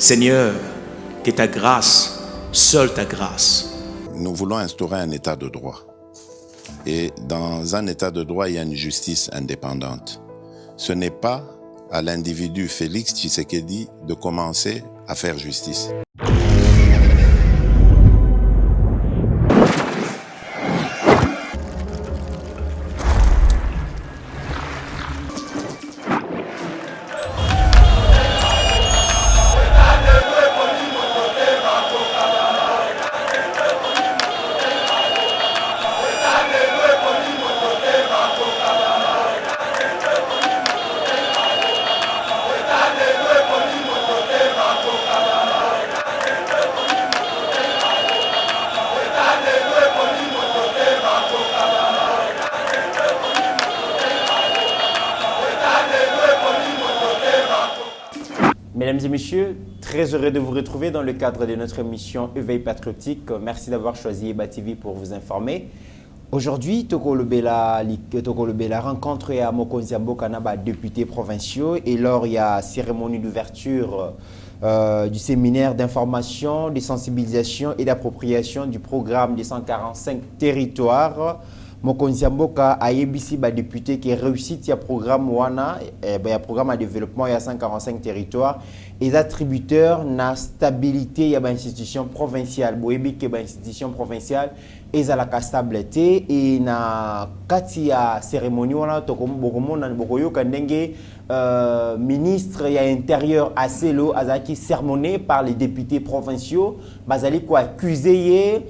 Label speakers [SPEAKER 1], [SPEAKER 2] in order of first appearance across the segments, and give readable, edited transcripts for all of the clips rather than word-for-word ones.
[SPEAKER 1] Seigneur, que ta grâce, seule ta grâce.
[SPEAKER 2] Nous voulons instaurer un état de droit. Et dans un état de droit, il y a une justice indépendante. Ce n'est pas à l'individu Félix Tshisekedi de commencer à faire justice.
[SPEAKER 3] Mesdames et messieurs, très heureux de vous retrouver dans le cadre de notre émission Éveil patriotique. Merci d'avoir choisi Eba TV pour vous informer. Aujourd'hui, Tokolobela rencontre à Mokonzi Mboka Naba députés provinciaux et lors il y a cérémonie d'ouverture du séminaire d'information, de sensibilisation et d'appropriation du programme des 145 territoires. Mokonzi Mboka a yebisi ba député qui réussit ya programme wana ya programme de développement ya 145 territoires et attributeurs na stabilité ya ba institution provinciale boyebi ke ba institution provinciale ezalaka stabilité et na kati ya cérémonie wana tokomona bokoyoka ndenge ministre ya intérieur Aselo azaki sermonné par les députés provinciaux bazali ko accuser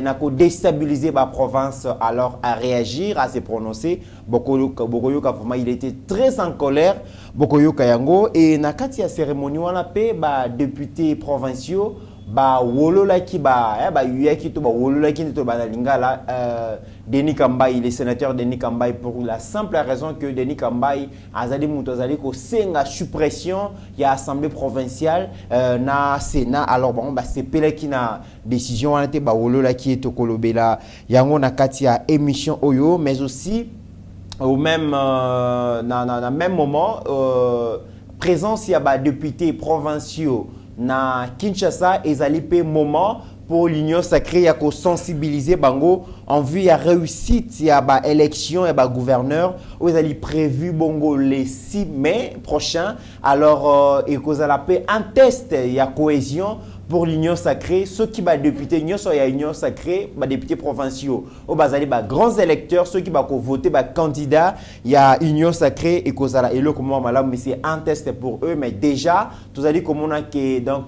[SPEAKER 3] na ko déstabiliser ba province alors à réagir, à se prononcer. Bokoyoka vraiment il était très en colère. Bokoyoka yango et na kati ya cérémonie wana pe ba députés provinciaux ba wololaki ba yuyaki to ba wololaki to ba lingala Denis Kambaï, le sénateur Denis Kambaï, pour la simple raison que Denis Kambaï azali mutozali ko senga suppression ya assemblée provinciale na sénat alors bon ba c'est peleki na décision wana te ba wololaki to kolobela yango na kati ya émission oyo mais aussi au même même moment présence ya ba députés provinciaux na Kinshasa ezali pe moment pour l'union sacrée ya ko sensibiliser bango en vue ya réussite ya ba élection ya ba gouverneur où ezali prévu bongo le 6 mai prochain alors ekozala pe un test ya cohésion pour l'union sacrée, ceux qui sont députés, il y a l'union sacrée, les députés provinciaux, les grands électeurs, ceux qui vont voter, les candidats, il y a l'union sacrée et mais c'est un test pour eux. Mais déjà, vous allez comme on a donc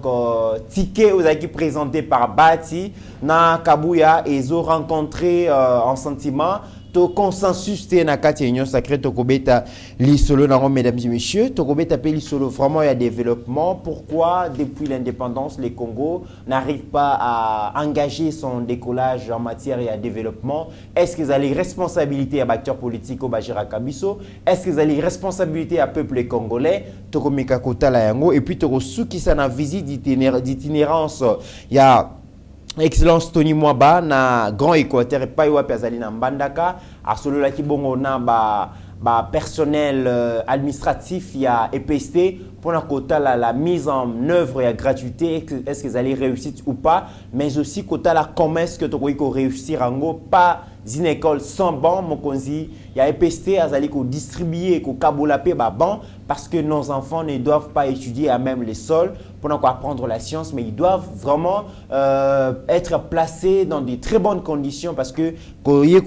[SPEAKER 3] ticket vous avez présenté par Bati, na Kabuya et ils ont rencontré en sentiment. To consensus te na kati union sacrée tokobeta li solo na mesdames et messieurs tokobeta pe li solo vraiment il y a développement pourquoi depuis l'indépendance le Congo n'arrive pas à engager son décollage en matière de développement. Est-ce qu'ils ont les responsabilités à acteurs politiques au Bajira Kabiso, est-ce qu'ils ont les responsabilités à peuple congolais tokomika kota la yango et puis tokosuki sa na visite d'itinérance il y a Excellence Tony Mwaba na Grand Équateur et Paiwa Pazali na Mbandaka a solo la ki bongo na ba personnel administratif ya EPST pour la mise en œuvre et gratuité est-ce qu'ils allaient réussir ou pas mais aussi kota la commerce que tu réussir en pas une école sans banc mokonzi ya EPST azali ko distribuer ko kabolape ba banc parce que nos enfants ne doivent pas étudier à même les sols pour apprendre la science mais ils doivent vraiment être placés dans de très bonnes conditions parce que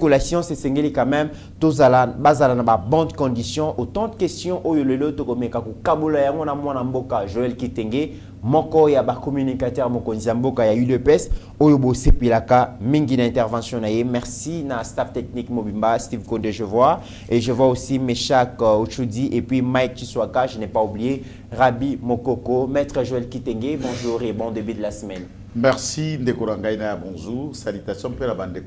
[SPEAKER 3] la science est singeli quand même tozala bazala na ba bonnes conditions autant de questions oyo lelo to komeka ko kabola yango na mwana mboka Joël Kitenge moko ya ba communicateur mokonzi mboka ya UDPS oyo bo sepilaka mingi na intervention na ye merci na staff technique Mobimba Steve Konde je vois et je vois aussi Meshak Ochudi et puis Mike Chiswaka je n'ai pas oublié Rabi Mokoko maître Joël Kitenge bonjour et bon début de la semaine.
[SPEAKER 4] Merci Ndekorangaina, bonjour. Salutations pour la bande de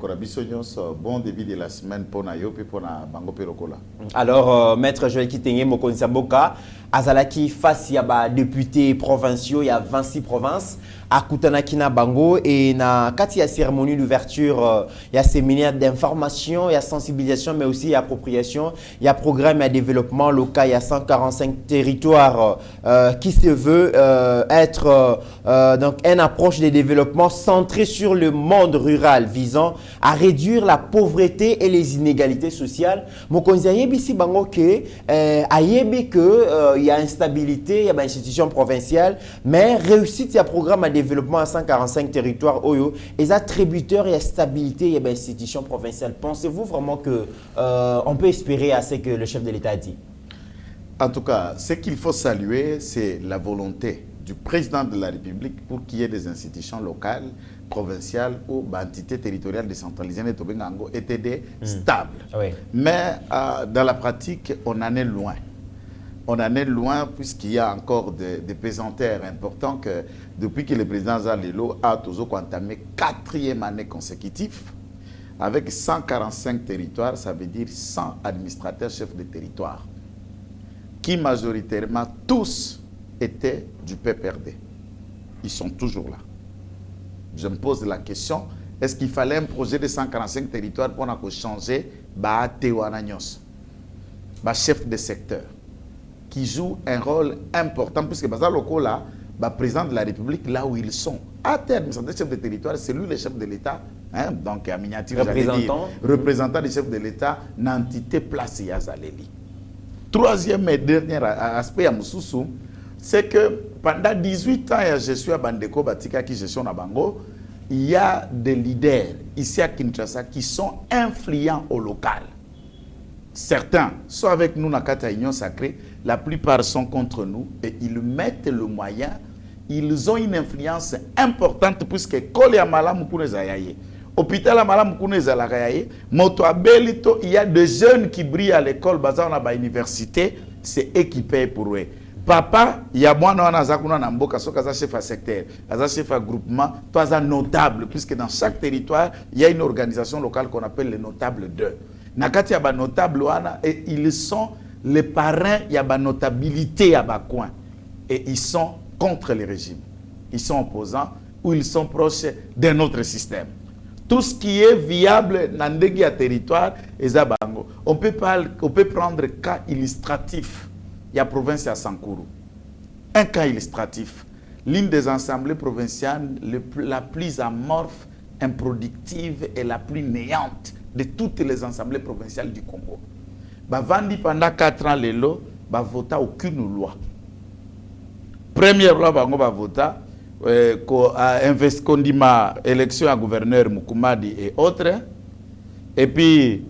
[SPEAKER 4] bon début de la semaine pour Nayo et pour Bango Perokola.
[SPEAKER 3] Alors, Maître Joël Kitenge Mokonzi Mboka, Azalaki face à ba députés provinciaux, il y a 26 provinces, à Kutanakina Bango, et na kati ya cérémonie d'ouverture, il y a séminaire d'information, il y a sensibilisation, mais aussi appropriation, il y a programme et développement local, il y a 145 territoires qui se veut être donc une approche de développement centrée sur le monde rural, visant à réduire la pauvreté et les inégalités sociales. Mokonzi Ayebi Bango ke Ayebi que il y a instabilité, il y a une institution provinciale, mais réussite, il y a programme de développement à 145 territoires, Oyo, et ça tributaire, il y a stabilité, il y a une institution provinciale. Pensez-vous vraiment que on peut espérer à ce que le chef de l'État a dit?
[SPEAKER 4] En tout cas, ce qu'il faut saluer, c'est la volonté du président de la République pour qu'il y ait des institutions locales, provinciales ou entités territoriales décentralisées étaient stables.
[SPEAKER 3] Oui.
[SPEAKER 4] Mais dans la pratique, on en est loin. On en est loin puisqu'il y a encore des pesanteurs importants que depuis que le président Zalelo a toujours entamé 4e année consécutive avec 145 territoires, ça veut dire 100 administrateurs chefs de territoire qui majoritairement tous étaient du PPRD. Ils sont toujours là. Je me pose la question, est-ce qu'il fallait un projet de 145 territoires pour changer chef de secteur qui joue un rôle important, puisque le président de la République, là où ils sont, à terme, le chef de territoire, c'est lui le chef de l'État, hein, donc à miniature, représentant du chef de l'État, n'entité place Yazaleli. Troisième et dernier aspect à Moussoussou, c'est que pendant 18 ans, je suis à Bandeko Batika qui gestion à Bango, il y a des leaders ici à Kinshasa qui sont influents au local. Certains sont avec nous dans la Union Sacrée, la plupart sont contre nous et ils mettent le moyen, ils ont une influence importante puisque l'école est malam hôpital à malam il y a des jeunes qui brillent à l'école, à l'université, c'est équipé pour eux. Papa, il y a moi dans Mboka, chef à secteur, chef à groupement, toi notable, puisque dans chaque territoire, il y a une organisation locale qu'on appelle les notables 2. Nakati ya ba notable wana et ils sont les parrains, il y a ba notabilité à ba coin et ils sont contre le régime. Ils sont opposants ou ils sont proches d'un autre système. Tout ce qui est viable dans le territoire est Zabango. On peut prendre un cas illustratif. Il y a province à Sankourou. Un cas illustratif. L'une des assemblées provinciales la plus amorphe, improductive et la plus néante de toutes les assemblées provinciales du Congo. Vandi pendant 4 ans, les lots, vota aucune loi. Première loi, va voter. Qu'on dit ma élection à gouverneur Mukumadi et autres, et puis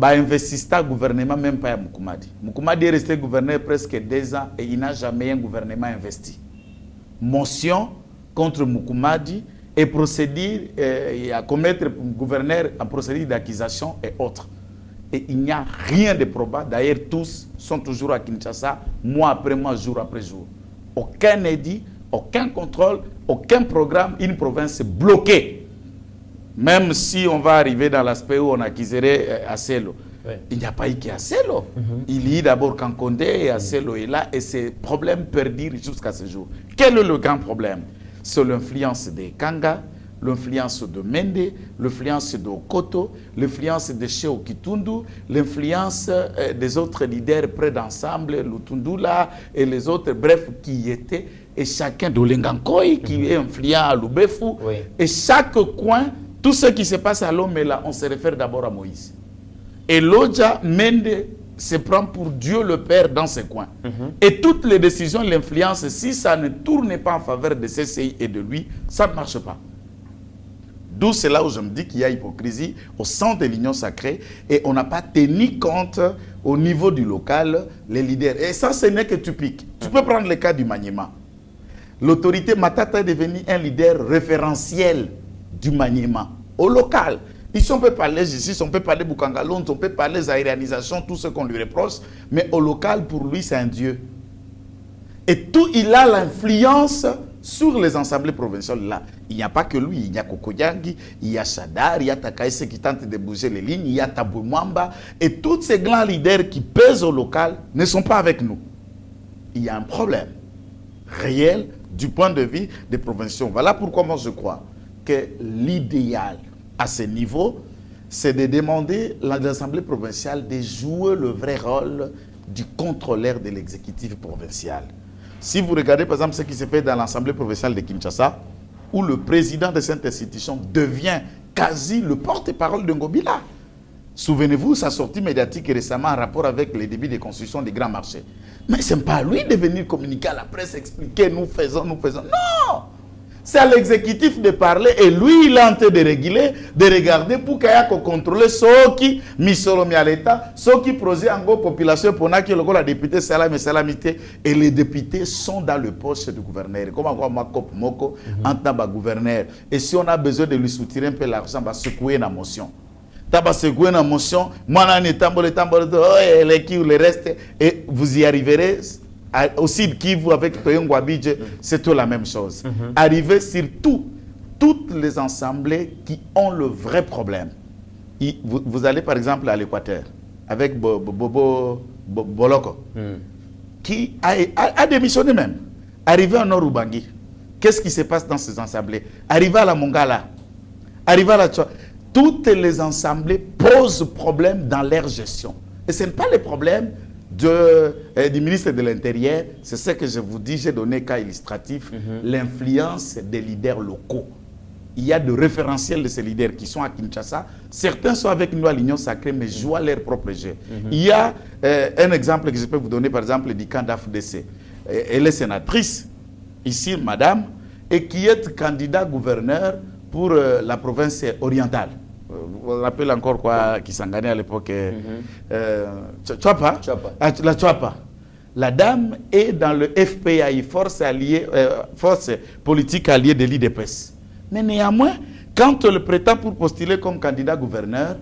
[SPEAKER 4] investisseur gouvernement même pas à Mukumadi. Mukumadi est resté gouverneur presque 2 ans et il n'a jamais un gouvernement investi. Motion contre Mukumadi et procédure à commettre le gouverneur en procédure d'accusation et autres. Et il n'y a rien de probable. D'ailleurs, tous sont toujours à Kinshasa, mois après mois, jour après jour. Aucun n'est dit. Aucun contrôle, aucun programme, une province bloquée. Même si on va arriver dans l'aspect où on acquiserait Asselo. Oui. Il n'y a pas eu qu'Asselo. Il y a d'abord Kankonde et Asselo est là et ces problèmes perdurent jusqu'à ce jour. Quel est le grand problème? C'est l'influence des Kanga, l'influence de Mende, l'influence de Okoto, l'influence de Cheo Kitundu, l'influence des autres leaders près d'ensemble, Lutundula et les autres, bref, qui étaient. Et chacun de l'Engankoi qui est influent à Lubefu. Oui. Et chaque coin, tout ce qui se passe à l'homme là, on se réfère d'abord à Moïse. Et l'Oja Mende se prend pour Dieu le Père dans ses coins. Et toutes les décisions, l'influence, si ça ne tourne pas en faveur de CCI et de lui, ça ne marche pas. D'où c'est là où je me dis qu'il y a hypocrisie au sein de l'Union sacrée et on n'a pas tenu compte au niveau du local, les leaders. Et ça, ce n'est que typique. Tu peux prendre le cas du Maniema. L'autorité Matata est devenue un leader référentiel du Maniema au local. Ici, on peut parler justice, on peut parler Bukangalon, on peut parler zaïrianisation, tout ce qu'on lui reproche, mais au local, pour lui, c'est un dieu. Et tout, il a l'influence sur les assemblées provinciales, là, il n'y a pas que lui, il y a Kokoyangi, il y a Chadar, il y a Takaïse qui tente de bouger les lignes, il y a Tabou Mwamba, et tous ces grands leaders qui pèsent au local ne sont pas avec nous. Il y a un problème réel du point de vue des provinciaux. Voilà pourquoi moi je crois que l'idéal à ce niveau, c'est de demander à l'Assemblée provinciale de jouer le vrai rôle du contrôleur de l'exécutif provincial. Si vous regardez par exemple ce qui se fait dans l'Assemblée provinciale de Kinshasa, où le président de cette institution devient quasi le porte-parole de Ngobila. Souvenez-vous, sa sortie médiatique récemment en rapport avec les débuts de construction des grands marchés. Mais ce n'est pas à lui de venir communiquer à la presse, expliquer, nous faisons. Non! C'est à l'exécutif de parler et lui, il est en train de réguler, de regarder pour qu'il y ait contrôler ceux qui mis à l'État, ceux qui projettent en gros population pour que le député salamité et les députés sont dans le poste du gouverneur. Comme encore Makop Moko en tant que gouverneur. Et si on a besoin de lui soutirer un peu l'argent, on va secouer la motion. Taba secouer la motion, moi on est tambole, les qui ou les restes, et vous y arriverez. Aussi Kivu avec Toyongo Abidje, c'est tout la même chose. Arriver sur toutes les assemblées qui ont le vrai problème. Vous allez par exemple à l'Équateur avec Bobo Boloko, qui a démissionné même. Arrivé en Nord-Ubangi, qu'est-ce qui se passe dans ces assemblées? Arrivé à la Mongala, arrivé à la Tchoua, toutes les assemblées posent problème dans leur gestion. Et ce n'est pas le problème du ministre de l'Intérieur, c'est ce que je vous dis, j'ai donné cas illustratif, l'influence des leaders locaux. Il y a de référentiels de ces leaders qui sont à Kinshasa. Certains sont avec nous à l'Union Sacrée, mais jouent à leur propre jeu. Il y a un exemple que je peux vous donner, par exemple, du camp d'AFDC. Elle est sénatrice, ici, madame, et qui est candidat gouverneur pour la province orientale. Vous vous rappelez encore quoi qui s'en gagnait à l'époque Chouapa. La Chouapa. La dame est dans le FPI, force politique alliée de l'IDPS. Mais néanmoins, quand on le prétend pour postuler comme candidat gouverneur,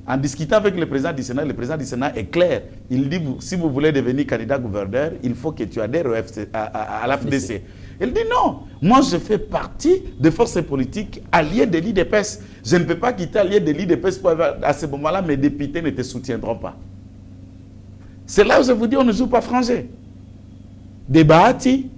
[SPEAKER 4] en discutant avec le président du Sénat est clair. Il dit, si vous voulez devenir candidat gouverneur, il faut que tu adhères à l'AFDC. Il dit non, moi je fais partie des forces politiques alliées de l'IDPS. Je ne peux pas quitter allié de l'IDPS pour à ce moment-là, mes députés ne te soutiendront pas. C'est là où je vous dis, on ne joue pas frangé. Des Bahati,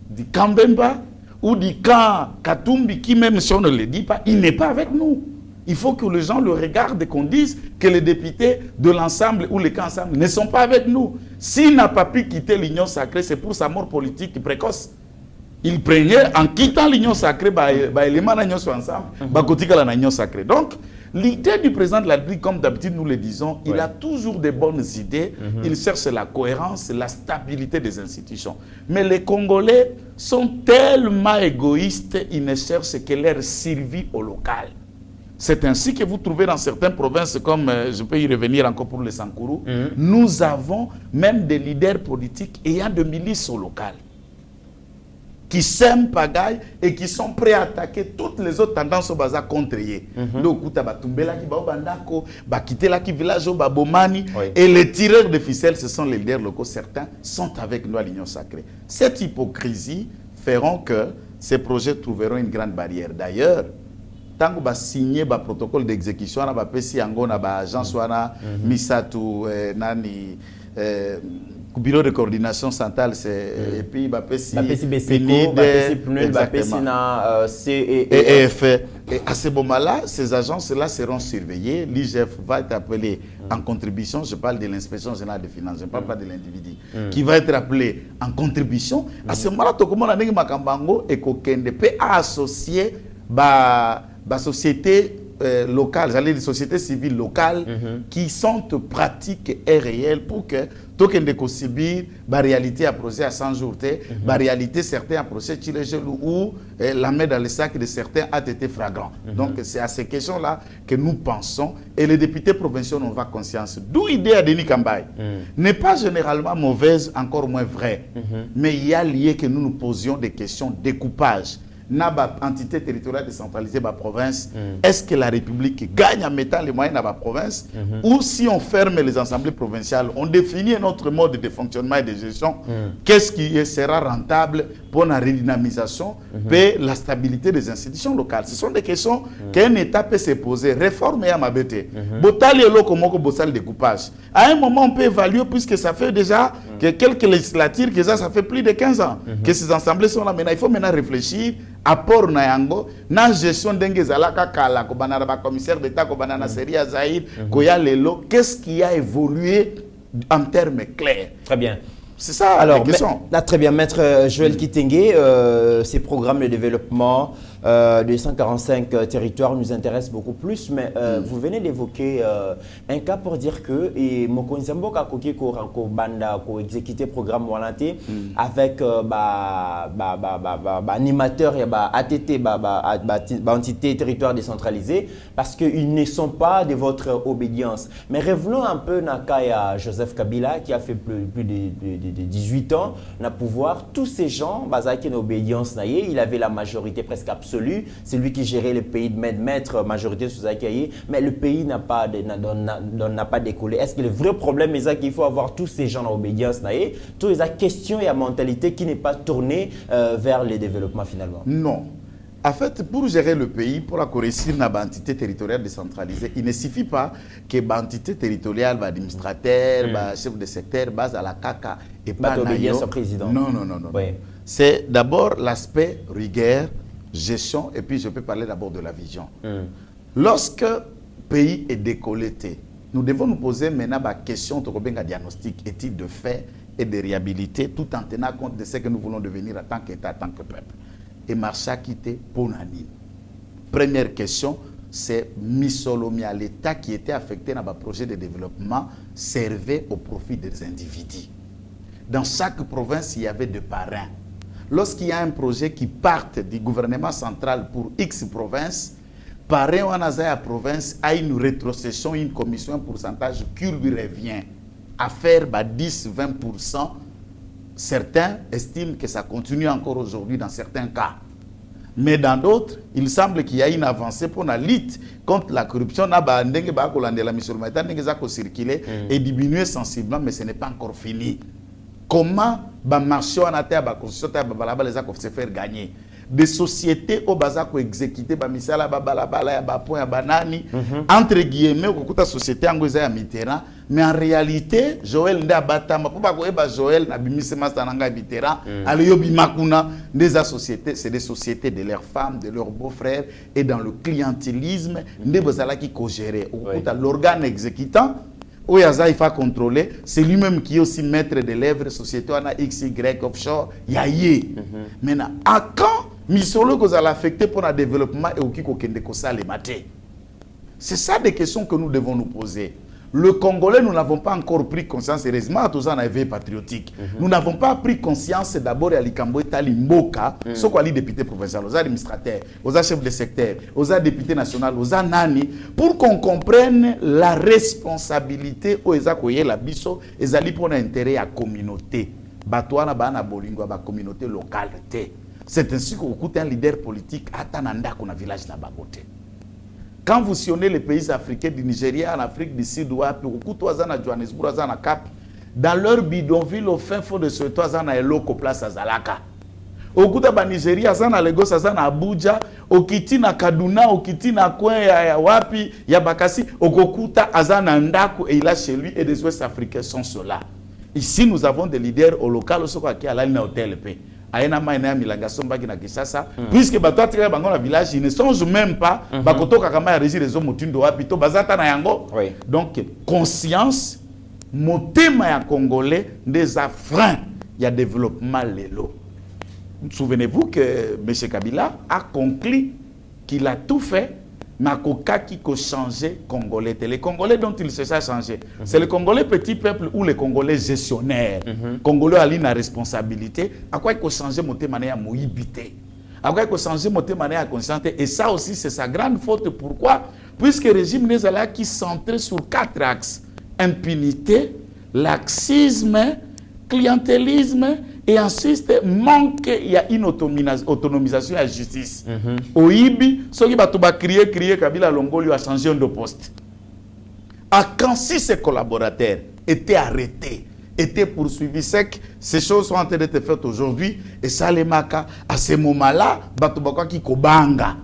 [SPEAKER 4] du Kambemba, ou du camp Katumbi, qui même si on ne le dit pas, il n'est pas avec nous. Il faut que les gens le regardent et qu'on dise que les députés de l'ensemble ou les camps ensemble ne sont pas avec nous. S'il n'a pas pu quitter l'Union Sacrée, c'est pour sa mort politique précoce. Il prenait, en quittant l'Union Sacrée, l'Union Sacrée. Donc, l'idée du président de la République, comme d'habitude nous le disons, il a toujours de bonnes idées. Il cherche la cohérence, la stabilité des institutions. Mais les Congolais sont tellement égoïstes, ils ne cherchent que leur survie au local. C'est ainsi que vous trouvez dans certaines provinces, comme je peux y revenir encore pour les Sankourou, nous avons même des leaders politiques ayant de milices au local, qui s'aiment pagaille et qui sont prêts à attaquer toutes les autres tendances au bazar contre eux. Donc, et les tireurs de ficelles, ce sont les leaders locaux. Certains sont avec nous à l'Union Sacrée. Cette hypocrisie feront que ces projets trouveront une grande barrière. D'ailleurs, tant que va signer un protocole d'exécution, on va passer en agence, Misatu, Nani, bureau de coordination centrale, et puis il va passer CEF. Et à ce moment-là, ces agences-là seront surveillées. L'IGF va être appelé en contribution. Je parle de l'inspection générale des finances, je ne parle pas de l'individu, qui va être appelé en contribution. À ce moment-là, tout le monde a dit que et qu'aucun peut associer la société locale, j'allais dire sociétés civiles locales qui sont pratiques et réelles pour que tout le monde subir la réalité à procès à 100 jours, la réalité certains à procès où la main dans le sac de certains a été flagrant. Donc c'est à ces questions-là que nous pensons et les députés provinciaux n'ont pas conscience. D'où l'idée à Denis Kambaye n'est pas généralement mauvaise, encore moins vraie, mais il y a lieu que nous nous posions des questions de découpage. n'a pas entité territoriale décentralisée ma province, est-ce que la République gagne en mettant les moyens dans ma province ou si on ferme les assemblées provinciales, on définit un autre mode de fonctionnement et de gestion, qu'est-ce qui sera rentable pour la redynamisation et la stabilité des institutions locales? Ce sont des questions qu'un État peut se poser. Réforme et amabete. Botali et lokomoko bossal découpage. À un moment, on peut évaluer, puisque ça fait déjà que quelques législatures, que ça fait plus de 15 ans que ces assemblées sont là. Maintenant, il faut maintenant réfléchir apport na yango na gestion dengue zalaka kala ko banana ba commissaire d'état ko banana Seria Zahir ko ya lelo, qu'est-ce qui a évolué en termes clairs?
[SPEAKER 3] Très bien.
[SPEAKER 4] C'est ça.
[SPEAKER 3] Alors,
[SPEAKER 4] la question.
[SPEAKER 3] Là, très bien, maître Joël Kitenge, ces programmes de développement de 145 territoires nous intéressent beaucoup plus, mais vous venez d'évoquer un cas pour dire que Mokonzambo a koki ko banda ko exécuter programme Walante avec animateur et ATT entité territoire décentralisé parce qu'ils ne sont pas de votre obédience. Mais revenons un peu à Joseph Kabila qui a fait plus de 18 ans na pouvoir. Tous ces gens basés en obédience, il avait la majorité presque absolue. C'est lui qui gérait le pays de maître majorité sous Akaye, mais le pays n'a pas décollé. Est-ce que le vrai problème est qu'il faut avoir tous ces gens en obédience, toutes les questions et la mentalité qui n'est pas tournée vers le développement finalement?
[SPEAKER 4] Non. En fait, pour gérer le pays, pour la corriger une entité territoriale décentralisée, il ne suffit pas que l'entité territoriale, administrateur, chef de secteur, base à la CACA et pas
[SPEAKER 3] l'obédience au président.
[SPEAKER 4] Non.
[SPEAKER 3] Oui.
[SPEAKER 4] C'est d'abord l'aspect rigueur, gestion, et puis je peux parler d'abord de la vision. Lorsque le pays est décolleté, nous devons nous poser maintenant la question de diagnostic, étude de fait et de réhabilité, tout en tenant compte de ce que nous voulons devenir en tant qu'État, en tant que peuple. Et marcha quitté pour Nani. Première question, c'est Missolomia, l'État qui était affecté dans le projet de développement servait au profit des individus. Dans chaque province, il y avait des parrains. Lorsqu'il y a un projet qui part du gouvernement central pour X province, parrain ou à province a une rétrocession, une commission, un pourcentage qui lui revient à faire 10-20%. Certains estiment que ça continue encore aujourd'hui dans certains cas. Mais dans d'autres, il semble qu'il y a une avancée pour la lutte contre la corruption. Et diminuer sensiblement, mais ce n'est pas encore fini. Comment marcher en terre se faire gagner? Des sociétés au bazar ko exécuter ba misala ba balabala ya ba point ya banani entre guillemets ko société angoza ya Mitterrand, mais en réalité Joël nda batama po ba ko eba Joël na bimise master nanga Mitterrand aliyo bimakuna des sociétés, c'est des sociétés de leurs femmes, de leurs beaux-frères, et dans le clientélisme nde bozala qui ko gérer l'organe exécutant. Oyaza il faut contrôler, c'est lui-même qui est aussi maître de l'œuvre, société on a XY offshore, yaye. Maintenant, à quand Misolo que ça l'affecter pour le développement et au Kiko Kendeko ça les mater? C'est ça des questions que nous devons nous poser. Le Congolais, nous n'avons pas encore pris conscience, heureusement, à tous en éveil patriotique. Nous n'avons pas pris conscience d'abord à l'Ikambo et à l'Imboka, ce qu'on a les députés provinciaux, aux administrateurs, aux chefs de secteur, aux députés nationaux, aux nani, pour qu'on comprenne la responsabilité aux Ezakoye, la biso, et pour l'intérêt à la communauté. Batouana bana bolingo ba communauté locale. C'est ainsi qu'on coûte un leader politique à Tananda qu'on a village là-bas côté. Quand vous sillonnez les pays africains du Nigeria, en Afrique du Sud, Johannesburg, Cap, dans leur bidonville, au fin fond de ce toit, il y a un place à Zalaka. Au Nigeria, il y a Lagos, il y a Abuja, au Kiti na Kaduna, au Kiti na Kwen, ya Wapi, ya Bakassi, au Kokuta, il y a Ndaku, et il a chez lui, et les Ouest africains sont ceux-là. Ici, nous avons des leaders au local, qui à la hôtel. Puisque le village, ils ne songent même pas donc conscience motema ya congolais des affreints il y a développement lélo. Souvenez-vous que M. Kabila a conclu qu'il a tout fait mais qui a changé Congolais. Les Congolais dont il se a changé, c'est le Congolais petit peuple ou les Congolais gestionnaires. Congolais a une responsabilité. À quoi il a changé mon thème à moïbité. À quoi il a changé mon thème à conscience. Et ça aussi, c'est sa grande faute. Pourquoi? Puisque le régime n'est là qui centré sur 4 axes. Impunité, laxisme, clientélisme Et ensuite, manque, il y a une autonomisation à la justice. Au IBI, ceux qui ont crié, Kabila Longoli a changé de poste. À quand si ses collaborateurs étaient arrêtés, étaient poursuivis, c'est que ces choses sont en train d'être faites aujourd'hui. Et ça, les maka, à ce moment-là, Batubaka qui kobanga.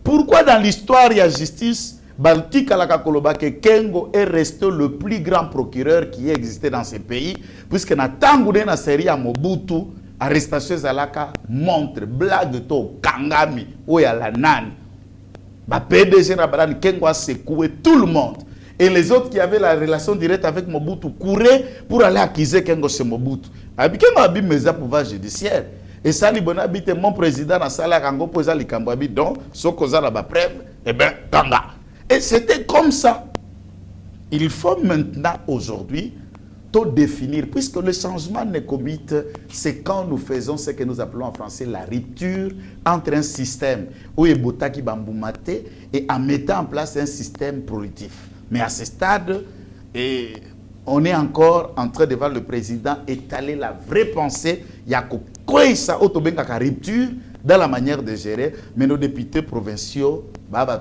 [SPEAKER 4] Pourquoi dans l'histoire, il y a justice, Balti Kalaka Kolobake Kengo est resté le plus grand procureur qui existait dans ce pays, puisque na tangoudé na série à Mobutu, arrestation Zalaka montre, blague to, Kangami, Oya la nani. Ba PDG Rabadan Kengo a secoué tout le monde. Et les autres qui avaient la relation directe avec Mobutu couraient pour aller accuser Kengo chez Mobutu. Abi Kengo a mis mes pouvoir judiciaire. Et ça, habite mon président dans la Kango posa Likambwabi, donc, ce qu'on a la preuve, eh bien, Kanga. Et c'était comme ça. Il faut maintenant, aujourd'hui, tout définir, puisque le changement nécomite, c'est quand nous faisons ce que nous appelons en français la rupture entre un système où il y a qui bamboumate et en mettant en place un système productif. Mais à ce stade, on est encore en train de voir le président étaler la vraie pensée. Il y a quoi ça rupture dans la manière de gérer, mais nos députés provinciaux,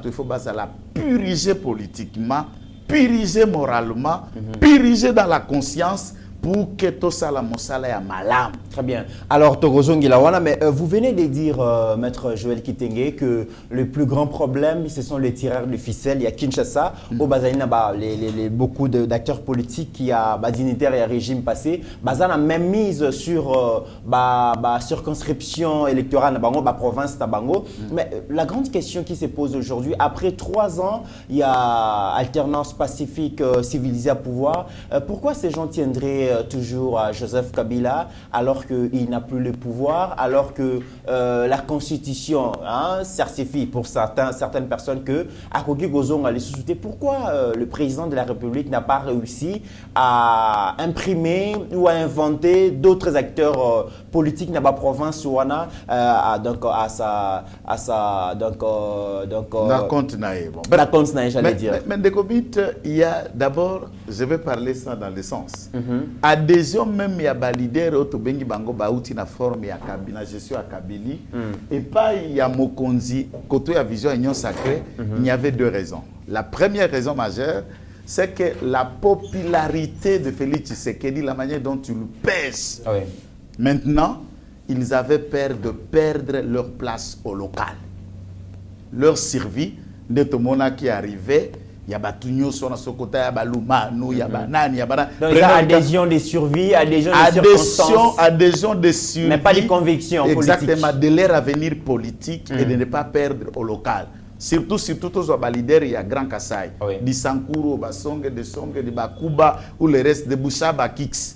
[SPEAKER 4] il faut la puriger politiquement, puriger moralement, puriger dans la conscience pour que tout ça la mosala ya malam.
[SPEAKER 3] Très bien. Alors, Togozongi Lawana, mais vous venez de dire, Maître Joël Kitenge, que le plus grand problème, ce sont les tireurs de ficelle. Il y a Kinshasa, au Bazalina, beaucoup d'acteurs politiques qui a dignitaires et un régime passé. Bazana même mise sur circonscription électorale, province Tabango. Mais la grande question qui se pose aujourd'hui, après 3 ans, il y a alternance pacifique civilisée à pouvoir. Pourquoi ces gens tiendraient toujours à Joseph Kabila alors qu'il n'a plus le pouvoir, alors que la Constitution certifie pour certaines personnes que Akoki Gozong allait sous-souter? Pourquoi le président de la République n'a pas réussi à imprimer ou à inventer d'autres acteurs politiques dans la province Ouana j'allais dire.
[SPEAKER 4] Mais il y a d'abord, je vais parler ça dans le sens. Adhésion même, il y a des leaders autobengi bango bauti na forme ya Kabila, je suis à Kabili. Et pas il y a Mokonzi, côté la vision union sacrée, il y avait 2 raisons. La première raison majeure, c'est que la popularité de Félix Tshisekedi, la manière dont tu le pèses. Oui. Maintenant, ils avaient peur de perdre leur place au local. Leur survie, Netomona qui arrivait, il y a Batunyo sur ce côté, il y a Baluma, il y a Banane, il y a Banane.
[SPEAKER 3] Donc, il y a adhésion des survies, adhésion des circonstances.
[SPEAKER 4] Adhésion des survies.
[SPEAKER 3] Mais pas des convictions politiques.
[SPEAKER 4] Exactement, de leur avenir politique et de ne pas perdre au local. Surtout aux leaders, il y a Grand Kassai, di Sankuro, Basonge, de Songe, de Bakuba, ou le reste de Bouchaba, Kix.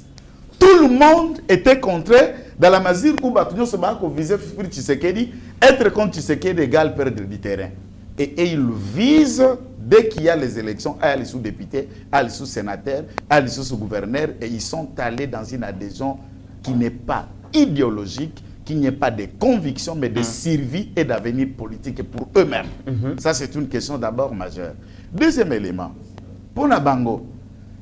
[SPEAKER 4] Tout le monde était contre, dans la mesure où Batunyo se visait Félix Tshisekedi, être contre Tshisekedi égale perdre du terrain. Et ils visent, dès qu'il y a les élections, à aller sous députés, à aller sous sénateurs, à aller sous gouverneurs, et ils sont allés dans une adhésion qui n'est pas idéologique, qui n'est pas de conviction, mais de survie et d'avenir politique pour eux-mêmes. Ça, c'est une question d'abord majeure. Deuxième élément, pour Nabango,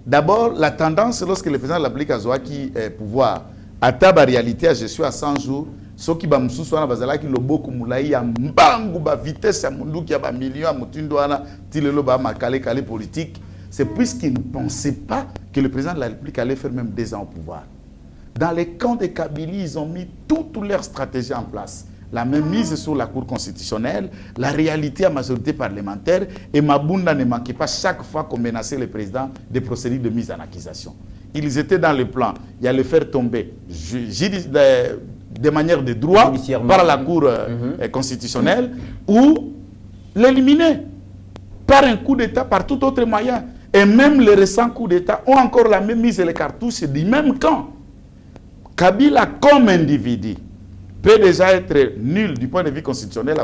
[SPEAKER 4] d'abord, la tendance, lorsque le président l'applique à Zouaki pouvoir, à table réalité, je suis à 100 jours, ceux qui ont bazala qui beaucoup moulaï ya mbangu ba vitesse ya mundu qui a ba millions à mutindouana tilelo ba makale kale politique, c'est puisqu'ils ne pensaient pas que le président de la République allait faire même 2 ans au pouvoir. Dans les camps de Kabylie, ils ont mis toutes leurs stratégies en place. La même mise sur la Cour constitutionnelle, la réalité à majorité parlementaire, et Mabunda ne manquait pas chaque fois qu'on menaçait le président des procédures de mise en accusation. Ils étaient dans le plan, il y a le faire tomber de manière de droit par la Cour constitutionnelle ou l'éliminer par un coup d'État, par tout autre moyen. Et même les récents coups d'État ont encore la même mise et les cartouches du même camp. Kabila, comme individu, peut déjà être nul du point de vue constitutionnel,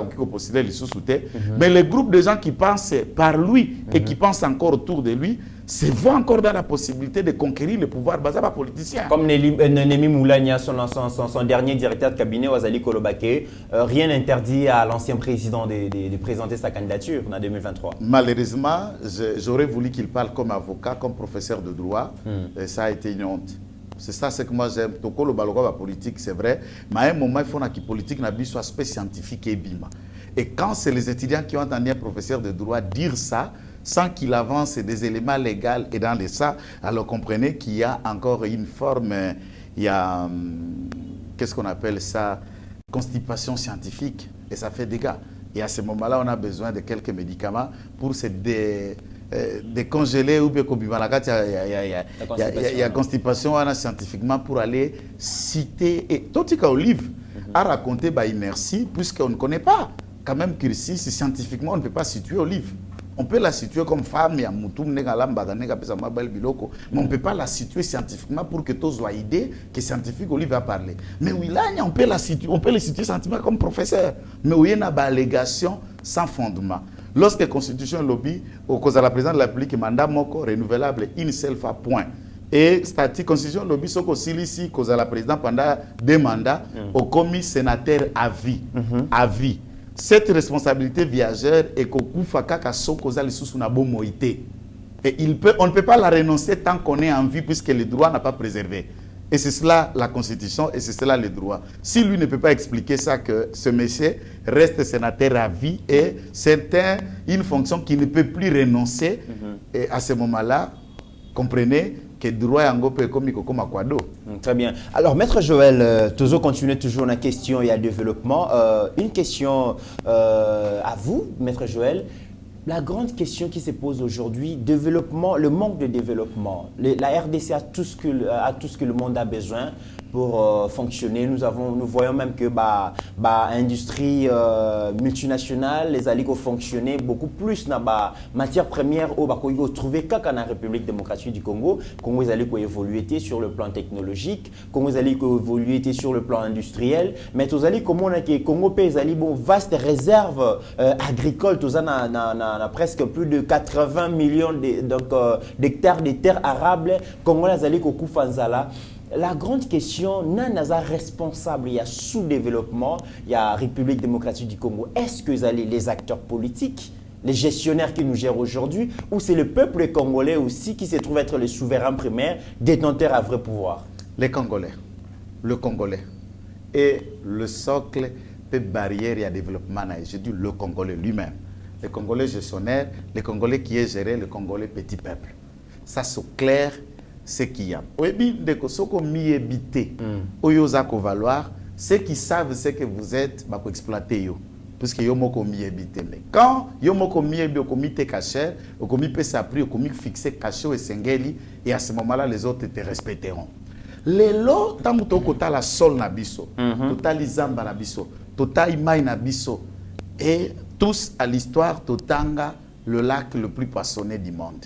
[SPEAKER 4] mais le groupe de gens qui pensent par lui et qui pensent encore autour de lui se voient encore dans la possibilité de conquérir le pouvoir politicien.
[SPEAKER 3] Comme Némi Moulania, son dernier directeur de cabinet, Wazali Kolobake, rien n'interdit à l'ancien président de présenter sa candidature en 2023. Malheureusement,
[SPEAKER 4] j'aurais voulu qu'il parle comme avocat, comme professeur de droit, et ça a été une honte. C'est ça ce que moi j'aime. Toko le baloko la politique, c'est vrai. Mais à un moment, il faut que la politique soit aspect scientifique et bima. Et quand c'est les étudiants qui ont entendu un professeur de droit dire ça, sans qu'il avance des éléments légaux et dans les ça, alors comprenez qu'il y a encore une forme, il y a, qu'est-ce qu'on appelle ça, constipation scientifique, et ça fait dégâts. Et à ce moment-là, on a besoin de quelques médicaments pour se décongeler ou bien il y a constipation scientifiquement pour aller citer. Et tout ce qu'Olive a raconté par inertie, puisqu'on ne connaît pas quand même Kirsi, scientifiquement, on ne peut pas situer Olive. On peut la situer comme femme, mais on ne peut pas la situer scientifiquement pour que tous soient idées que scientifique Olive va parler. Mais oui, là, on peut le situer scientifiquement comme professeur. Mais oui, il y a une allégation sans fondement. Lorsque la Constitution lobby, au cause de la présidente de la République, mandat moko renouvelable, une seule fois, point. Et statut Constitution lobby, ce qu'on ici, cause de la présidente pendant 2 mandats, au commis sénateur à vie. À vie. Cette responsabilité viagère est qu'au coup, et on ne peut pas la renoncer tant qu'on est en vie puisque le droit n'a pas préservé. Et c'est cela la Constitution et c'est cela le droit. Si lui ne peut pas expliquer ça, que ce monsieur reste sénateur à vie et c'est une fonction qui ne peut plus renoncer, et à ce moment-là, comprenez que le droit est comme Kwado.
[SPEAKER 3] Très bien. Alors, Maître Joël, Tozo continue toujours la question et le développement. Une question à vous, Maître Joël. La grande question qui se pose aujourd'hui, développement, le manque de développement. La RDC a tout ce que le monde a besoin pour fonctionner. Nous voyons même que l'industrie multinationale, les alliés ont fonctionné beaucoup plus dans la matière première où ils ont trouvé qu'en République démocratique du Congo. Congo les alliés ont évolué sur le plan technologique, Congo les alliés ont évolué sur le plan industriel. Mais tous alliés comme on a que Congo pays alliés bon vaste réserve agricole, tous on a presque plus de 80 millions d'hectares de terres arables. Congo les alliés au Koufanzala. La grande question, Nanaza responsable, il y a sous-développement, il y a République démocratique du Congo. Est-ce que les acteurs politiques, les gestionnaires qui nous gèrent aujourd'hui, ou c'est le peuple congolais aussi qui se trouve être le souverain primaire, détenteur à vrai pouvoir?
[SPEAKER 4] Les Congolais, le Congolais. Et le socle de barrière et à développement, j'ai dit le Congolais lui-même. Les Congolais gestionnaires, les Congolais qui est géré, le Congolais petit peuple. Ça, c'est clair. Ce qu'il y a. Ceux qui savent ce que vous êtes, bah, pour exploiter yo. Puisque yo moko mi habité. Mais quand yo moko mi habité au comité caché, au comité s'appris, au comité fixé caché et sengeli, et à ce moment-là, les autres te respecteront. Les lots, tant que tu as la sol nabiso, tu as l'izamba nabiso, tu as l'imai nabiso, et tous à l'histoire, tu as le lac le plus poissonné du monde.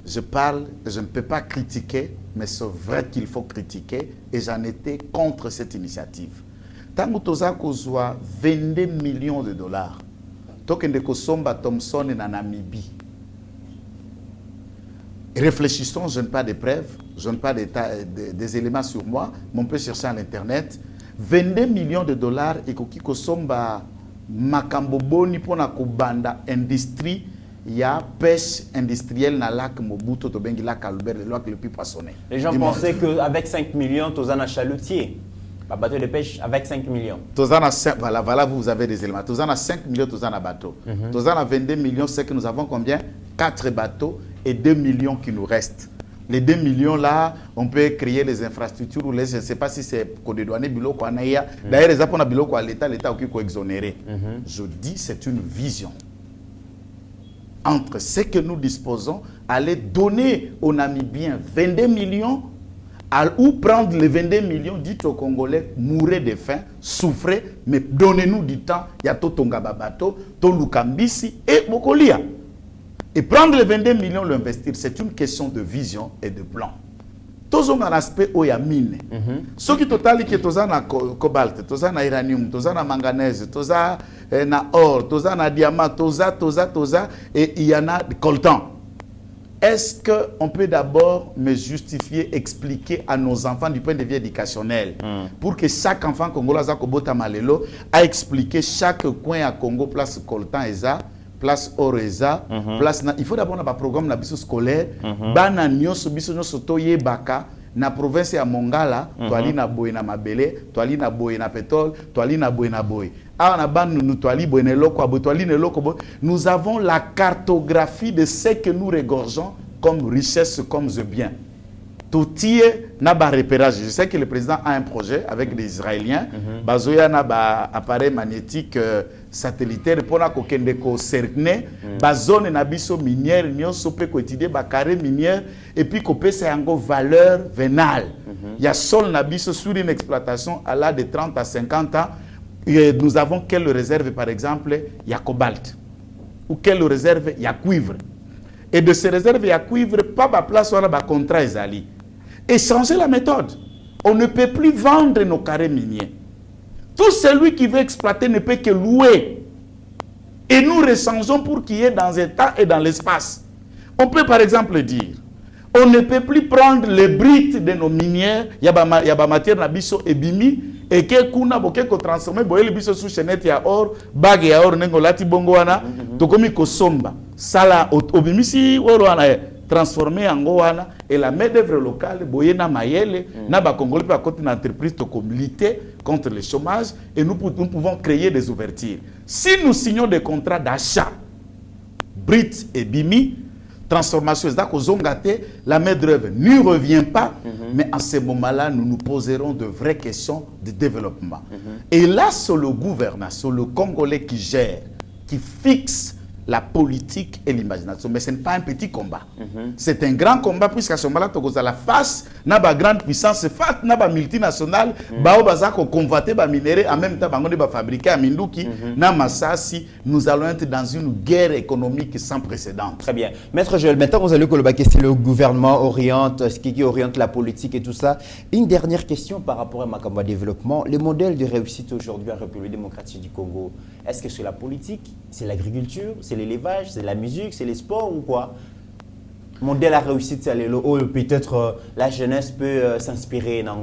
[SPEAKER 4] Je parle, je ne peux pas critiquer, mais c'est vrai qu'il faut critiquer et j'en étais contre cette initiative. Tant que tu as 22 millions de dollars, tant que Somba Thompson est en Namibie. Réfléchissons, je n'ai pas de preuves, je n'ai pas des éléments sur moi, mais on peut chercher à l'internet. 22 millions de dollars et que Somba Makamboboni pour la Kubanda industrie. Il y a pêche industrielle dans le lac Mobutu, le lac Albert, le lac le plus poissonné.
[SPEAKER 3] Les gens pensaient qu'avec 5 millions, tu as un chalutier. Un bateau de pêche avec 5 millions.
[SPEAKER 4] Voilà, vous avez des éléments. Tu as 5 millions, tu as un bateau. Tu as 22 millions, c'est que nous avons combien? 4 bateaux et 2 millions qui nous restent. Les 2 millions là, on peut créer les infrastructures ou je ne sais pas si c'est Code douane, Biloko, Anaïa. D'ailleurs, les Japonais, Biloko, l'État qui est exonéré. Je dis, c'est une vision. Entre ce que nous disposons, aller donner aux Namibiens 22 millions, ou prendre les 22 millions, dites aux Congolais, mourrez de faim, souffrez, mais donnez-nous du temps, il y a Totonga Babato, Tolukambisi et Bokolia. Et prendre les 22 millions, l'investir, c'est une question de vision et de plan. Tous ont un aspect où il y a mine. Ce qui total, qui est na cobalt, tous na uranium, tous na manganèse, tous na or, tous na diamant, tous et il y en a coltan. Est-ce qu'on peut d'abord me justifier, expliquer à nos enfants du point de vue éducationnel, pour que chaque enfant congolais a expliqué chaque coin à Congo, place coltan et ça, place Oreza, place na, il faut d'abord un programme na biso scolaire, bana nyoso biso nyoso toye baka na province ya Mongala, toali na boye na mabele, toali na boye na pétrole, toali na boye na boye. Ah, na ban nous toali boye na loko, toali na loko. Nous avons la cartographie de ce que nous regorgeons comme richesse, comme bien. Tout y est na ba repérage. Je sais que le président a un projet avec des Israéliens. Bazoya na ba appareil magnétique satellitaire pour na kokende ko cerner ba zone na biso minière nyonso pe ko étudier ba carré minière et puis ko pesa yango valeur vénale. Il y a sol na biso sur une exploitation à l'âge de 30 à 50 ans. Et nous avons quelle réserve par exemple, il y a cobalt ou quelle réserve il y a cuivre. Et de ces réserves il y a cuivre pas ba place on a ba contrat ezali. Et changer la méthode. On ne peut plus vendre nos carrés miniers. Tout celui qui veut exploiter ne peut que louer. Et nous rechangeons pour qu'il y ait dans un temps et dans l'espace. On peut par exemple dire, on ne peut plus prendre les briques de nos minières, il y a matière na biso et bimi, et que kuna boke ko transformer boye le biso sous chenette ya or, bague ya or nengo lati bongo wana, to komi ko somba. Sala obimi si oro wana transformer en Goana et la main-d'œuvre locale, boyena mayele, na ba Congolais pa côté une entreprise to lutter contre le chômage et nous pouvons créer des ouvertures. Si nous signons des contrats d'achat, Brit et Bimi, transformation, la main-d'œuvre ne revient pas, mais à ce moment-là, nous nous poserons de vraies questions de développement. Et là, c'est le gouvernement, c'est le Congolais qui gère, qui fixe la politique et l'imagination. Mais ce n'est pas un petit combat. C'est un grand combat puisqu'à ce moment-là, tu as la face, na ba grande puissance, face na ba multinationale, ba obaza ko convoiter ba minéraux en même temps ba ngone ba fabriquer à Minduki, na Masasi, nous allons être dans une guerre économique sans précédent.
[SPEAKER 3] Très bien. Maître Joël, maintenant vous allez que le gouvernement oriente, ce qui oriente la politique et tout ça. Une dernière question par rapport à Makamba développement. Le modèle de réussite aujourd'hui en République démocratique du Congo, est-ce que c'est la politique, c'est l'agriculture, c'est l'élevage, c'est la musique, c'est les sports ou quoi? Modèle à réussite, c'est peut-être la jeunesse peut s'inspirer dans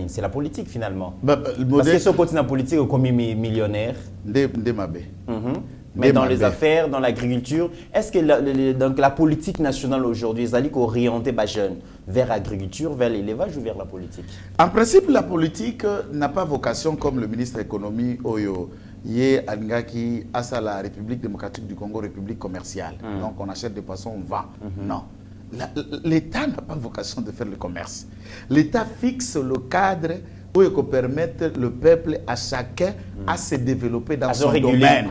[SPEAKER 3] c'est la politique finalement. Parce que ce côté de la politique, comme millionnaire. Mais dans les affaires, dans l'agriculture, est-ce que donc la politique nationale aujourd'hui, est orientée les jeunes vers l'agriculture, vers l'élevage ou vers la politique?
[SPEAKER 4] En principe, la politique n'a pas vocation comme le ministre de l'économie Oyo. Yé Angaki à la République démocratique du Congo, République commerciale. Donc on achète des poissons, on vend. Non. L'État n'a pas vocation de faire le commerce. L'État fixe le cadre où il peut permettre le peuple à chacun à se développer dans son domaine,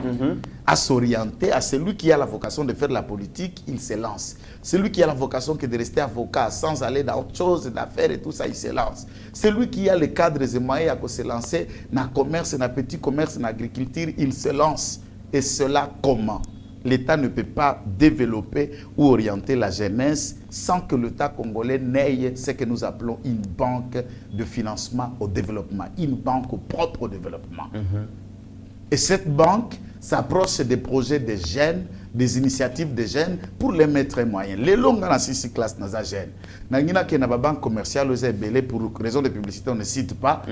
[SPEAKER 4] à s'orienter. À celui qui a la vocation de faire la politique, il se lance. Celui qui a la vocation de rester avocat sans aller dans autre chose, d'affaires et tout ça, il se lance. Celui qui a les cadres et moyens à se lancer dans le commerce, dans le petit commerce, dans l'agriculture, il se lance. Et cela comment? L'État ne peut pas développer ou orienter la jeunesse sans que l'État congolais n'ait ce que nous appelons une banque de financement au développement, une banque au propre développement. Et cette banque s'approche des projets des jeunes, des initiatives des jeunes pour les mettre moyens. Les longues dans la 6 classes dans la jeunes. Dans la banque commerciale, pour raison de publicité, on ne cite pas.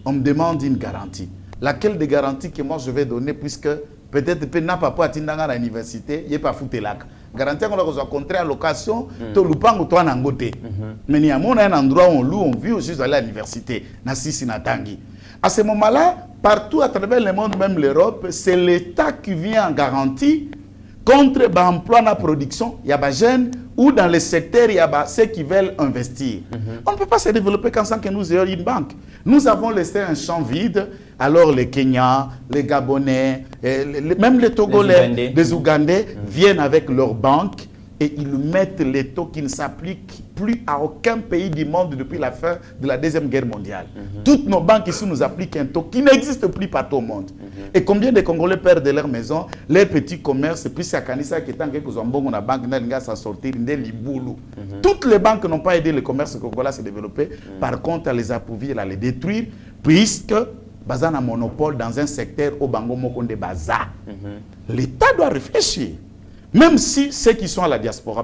[SPEAKER 4] On me demande une garantie. Laquelle des garanties que moi je vais donner puisque peut-être que n'a pas atteindre à l'université, il n'y a pas foutu là. Garantie qu'on a contrat à location, tu l'oupango toi n'angote. Mais il y a un endroit où on loue, on vit aussi à l'université, na sisi na tangi. À ce moment-là, partout à travers le monde, même l'Europe, c'est l'État qui vient en garantie contre l'emploi dans la production. Il y a des jeunes ou dans les secteurs, il y a ceux qui veulent investir. On ne peut pas se développer sans que nous ayons une banque. Nous avons laissé un champ vide. Alors les Kenyans, les Gabonais, même les Togolais, les Ougandais viennent avec leur banque et ils mettent les taux qui ne s'appliquent plus à aucun pays du monde depuis la fin de la Deuxième Guerre mondiale. Toutes nos banques ici nous appliquent un taux qui n'existe plus partout au monde. Et combien de Congolais perdent leur maison, leurs petits commerces, puis c'est à Kanissa qui est en quelque chose dans la banque, n'a s'en sortir, toutes les banques n'ont pas aidé le commerce congolais à se développer. Par contre, à les appauvrir, à les détruire, puisque bazar un monopole dans un secteur au Bango Mokonde Bazar. L'État doit réfléchir. Même si ceux qui sont à la diaspora,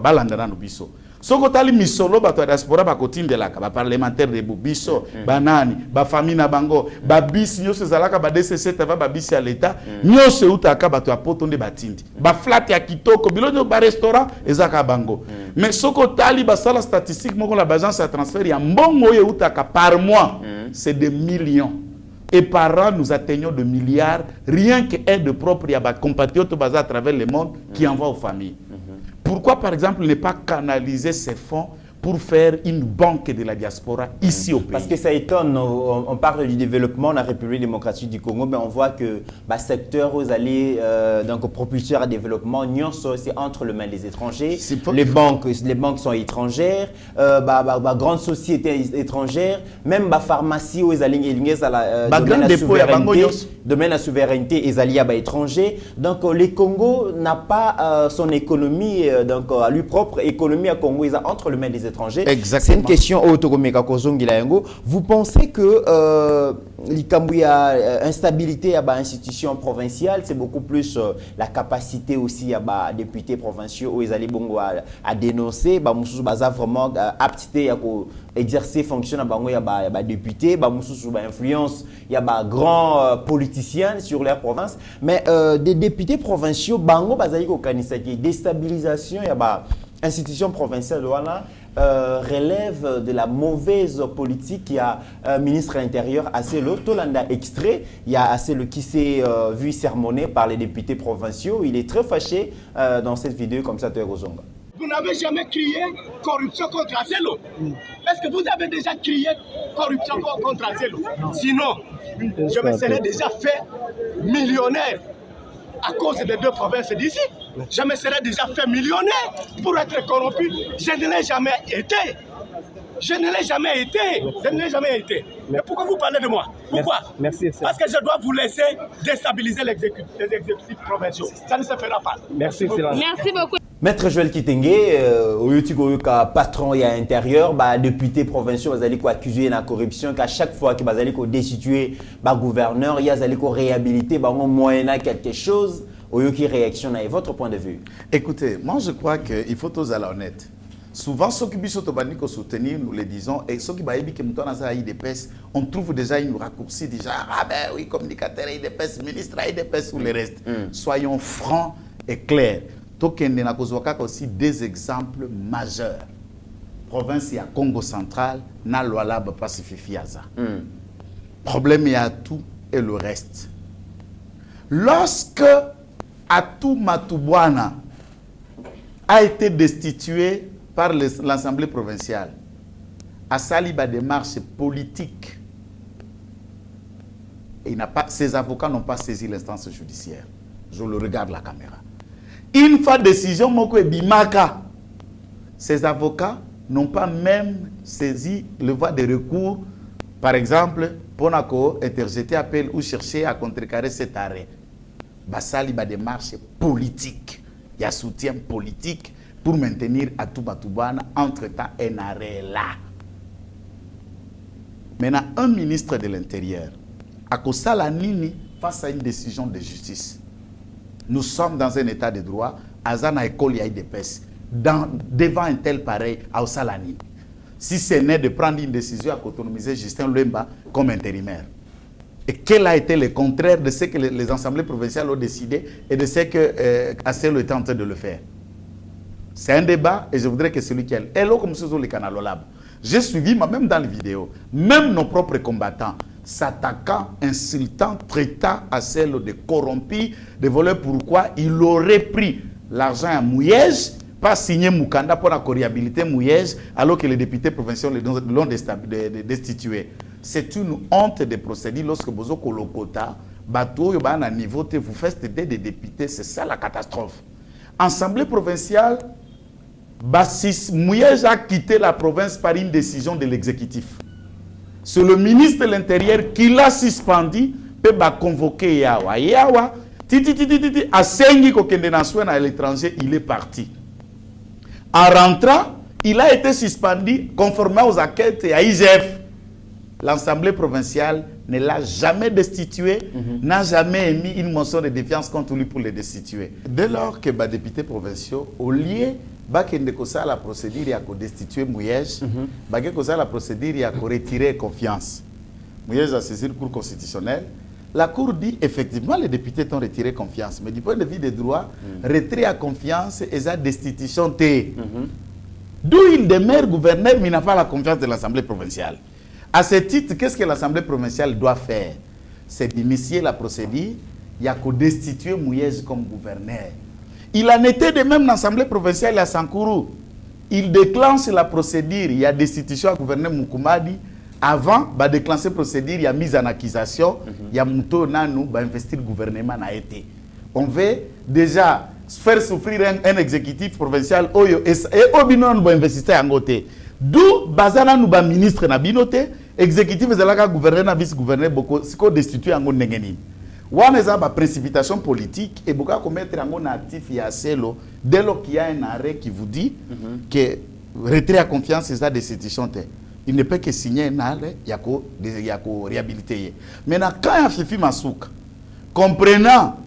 [SPEAKER 4] Soko tali misolo bato ya diaspora bakotindelaka ba parlementaire de biso banani ba famille na bango ba bis nyose zalaka ba DCC tava ba bis ya l'État nyose utaka bato ya poto nde batindi ba flat ya kitoko bilonyo ba restaurant ezaka bango mais soko tali ba sala statistique moko la agence ya transfert ya mbongo ye utaka par mois c'est des millions. Et par an, nous atteignons de milliards, rien que aide propre, il y a des compatriotes basés à travers le monde qui envoient aux familles. Pourquoi, par exemple, ne pas canaliser ces fonds pour faire une banque de la diaspora ici au pays?
[SPEAKER 3] Parce que ça étonne, on parle du développement de la République démocratique du Congo, mais on voit que le secteur aux allées, donc propulseur à développement, c'est entre les mains des étrangers. Les banques sont étrangères, grandes sociétés étrangères, même la pharmacie aux allées, domaine de la souveraineté, les alliés étrangers. Donc, le Congo n'a pas son économie, donc à lui propre, économie à Congo, ils ont entre les mains des étrangers. C'est une question au Togomeka Kozongi Layango. Vous pensez que l'instabilité instabilité à l'institution provinciale, c'est beaucoup plus la capacité aussi à députés provinciaux où ils allaient à dénoncer, vraiment aptité à exercer fonction à députés, influence, il y a grands politiciens sur leur province, mais des députés provinciaux, bango bazali kanisaki déstabilisation, il y a institution provinciale relève de la mauvaise politique. Il y a un ministre intérieur Asselo Tolanda extrait, il y a Asselo qui s'est vu sermonné par les députés provinciaux. Il est très fâché dans cette vidéo comme ça.
[SPEAKER 5] Vous n'avez jamais crié corruption contre Asselo. Est-ce que vous avez déjà crié corruption contre Asselo? Sinon, je me serais déjà fait millionnaire à cause des deux provinces d'ici. Je me serais déjà fait millionnaire pour être corrompu. Je ne l'ai jamais été. Je ne l'ai jamais été. Je ne l'ai jamais été. Mais pourquoi vous parlez de moi? Pourquoi?
[SPEAKER 6] Merci.
[SPEAKER 5] Parce que je dois vous laisser déstabiliser les exécutifs provinciaux. Ça ne se fera pas.
[SPEAKER 6] Merci, excellence.
[SPEAKER 7] Merci beaucoup.
[SPEAKER 3] Maître Joël Kitenge, patron et à l'intérieur, député provincial, vous allez accuser la corruption, qu'à chaque fois que vous allez destituer le gouverneur, il y a réhabiliter, moyennant quelque chose. Qui réaction à votre point de vue?
[SPEAKER 4] Écoutez, moi je crois qu'il faut tous aller honnête. Souvent, ceux qui sont soutenir, nous le disons, et ceux qui on trouve déjà une raccourci, déjà, ah ben oui, communicateur IDPS, ministre IDPS ou le reste. Soyons francs et clairs. Tokende na kozwaka aussi des exemples majeurs. Province ya Congo central, na Lualaba Pacififiaza. Problème y a tout et le reste. Lorsque Atou Matubwana a été destitué par l'Assemblée provinciale, à Saliba démarche politique, ses avocats n'ont pas saisi l'instance judiciaire. Je le regarde la caméra. Une fois décision, Moko et Bimaka, ces avocats n'ont pas même saisi le voie de recours, par exemple, pour interjeter appel ou chercher à contrecarrer cet arrêt. Basali ba démarche politique. Il y a soutien politique pour maintenir Atou Matubwana entre-temps un arrêt là. Maintenant, un ministre de l'Intérieur, à Kosala Nini, face à une décision de justice, nous sommes dans un état de droit, Azana école IDPS, devant un tel pareil, à Osalani. Si ce n'est de prendre une décision à autonomiser Justin Lemba comme intérimaire. Et quel a été le contraire de ce que les assemblées provinciales ont décidé et de ce que Asselo était en train de le faire? C'est un débat et je voudrais que celui qui a... J'ai suivi, même dans les vidéos, même nos propres combattants s'attaquant, insultant, traitant Asselo de corrompu, de voleur. Pourquoi? Il aurait pris l'argent à Mouyège, pas signé Moukanda pour la réhabiliter Mouyège, alors que les députés provinciaux l'ont destitué. C'est une honte de procéder lorsque vous avez un quota, vous faites des députés, c'est ça la catastrophe. Assemblée provinciale, Mouyège a quitté la province par une décision de l'exécutif. C'est le ministre de l'Intérieur qui l'a suspendu, peut convoquer Yawa. Yawa, à Sengi à l'étranger, il est parti. En rentrant, il a été suspendu conformément aux enquêtes à IGF. L'Assemblée provinciale ne l'a jamais destitué, n'a jamais émis une motion de défiance contre lui pour le destituer. Dès lors que les députés provinciaux, au lieu bakende kosala la procédure ya ko destituer Mouyej, bake kosala la procédure ya ko retirer confiance. Mouyej a saisi le cour constitutionnel. La cour dit effectivement les députés ont retiré confiance, mais du point de vue des droits, retrait à confiance et sa destitution T. D'où il demeure gouverneur, mais il n'a pas la confiance de l'Assemblée provinciale. À ce titre, qu'est-ce que l'Assemblée provinciale doit faire? C'est d'initier la procédure, il y a qu'à destituer Mouyej comme gouverneur. Il en était de même dans l'Assemblée provinciale à Sankourou. Il déclenche la procédure, il y a destitution à gouverneur Mukumadi. Avant de déclencher la procédure, il y a mise en accusation, il y a Mouto Nanou, investir le gouvernement a été. On veut déjà faire souffrir un exécutif provincial et Obinon va investir en côté. D'où Bazana nous ministre na binote, exécutif zalaka gouverneur na vice-gouverneur beaucoup siko destitué en ngengeni. Waneza ba précipitation politique et beaucoup commettre en actif ya selo dès lors qu'il y a un arrêt qui vous dit que retrait à confiance c'est ça destitution. Il ne peut que signer un arrêt, il y a qu'à réhabiliter. Maintenant, quand il y a Fifi Masuka, comprenant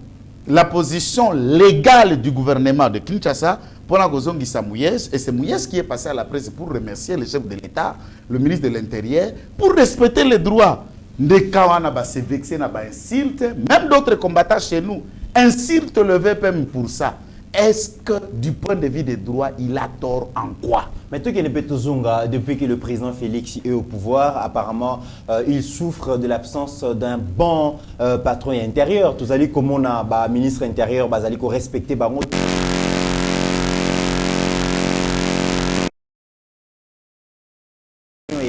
[SPEAKER 4] la position légale du gouvernement de Kinshasa, pour la cause de Mouyej, et c'est Mouyej qui est passé à la presse pour remercier le chef de l'État, le ministre de l'Intérieur, pour respecter les droits. Ndekawana ba se vexer na ba insulte, même d'autres combattants chez nous insultent le VPM pour ça. Est-ce que du point de vue des droits, il a tort en quoi?
[SPEAKER 3] Mais tout Zunga, depuis que le président Félix est au pouvoir, apparemment, il souffre de l'absence d'un bon patron intérieur. Tout allez comme on a ministre intérieur, allez respecter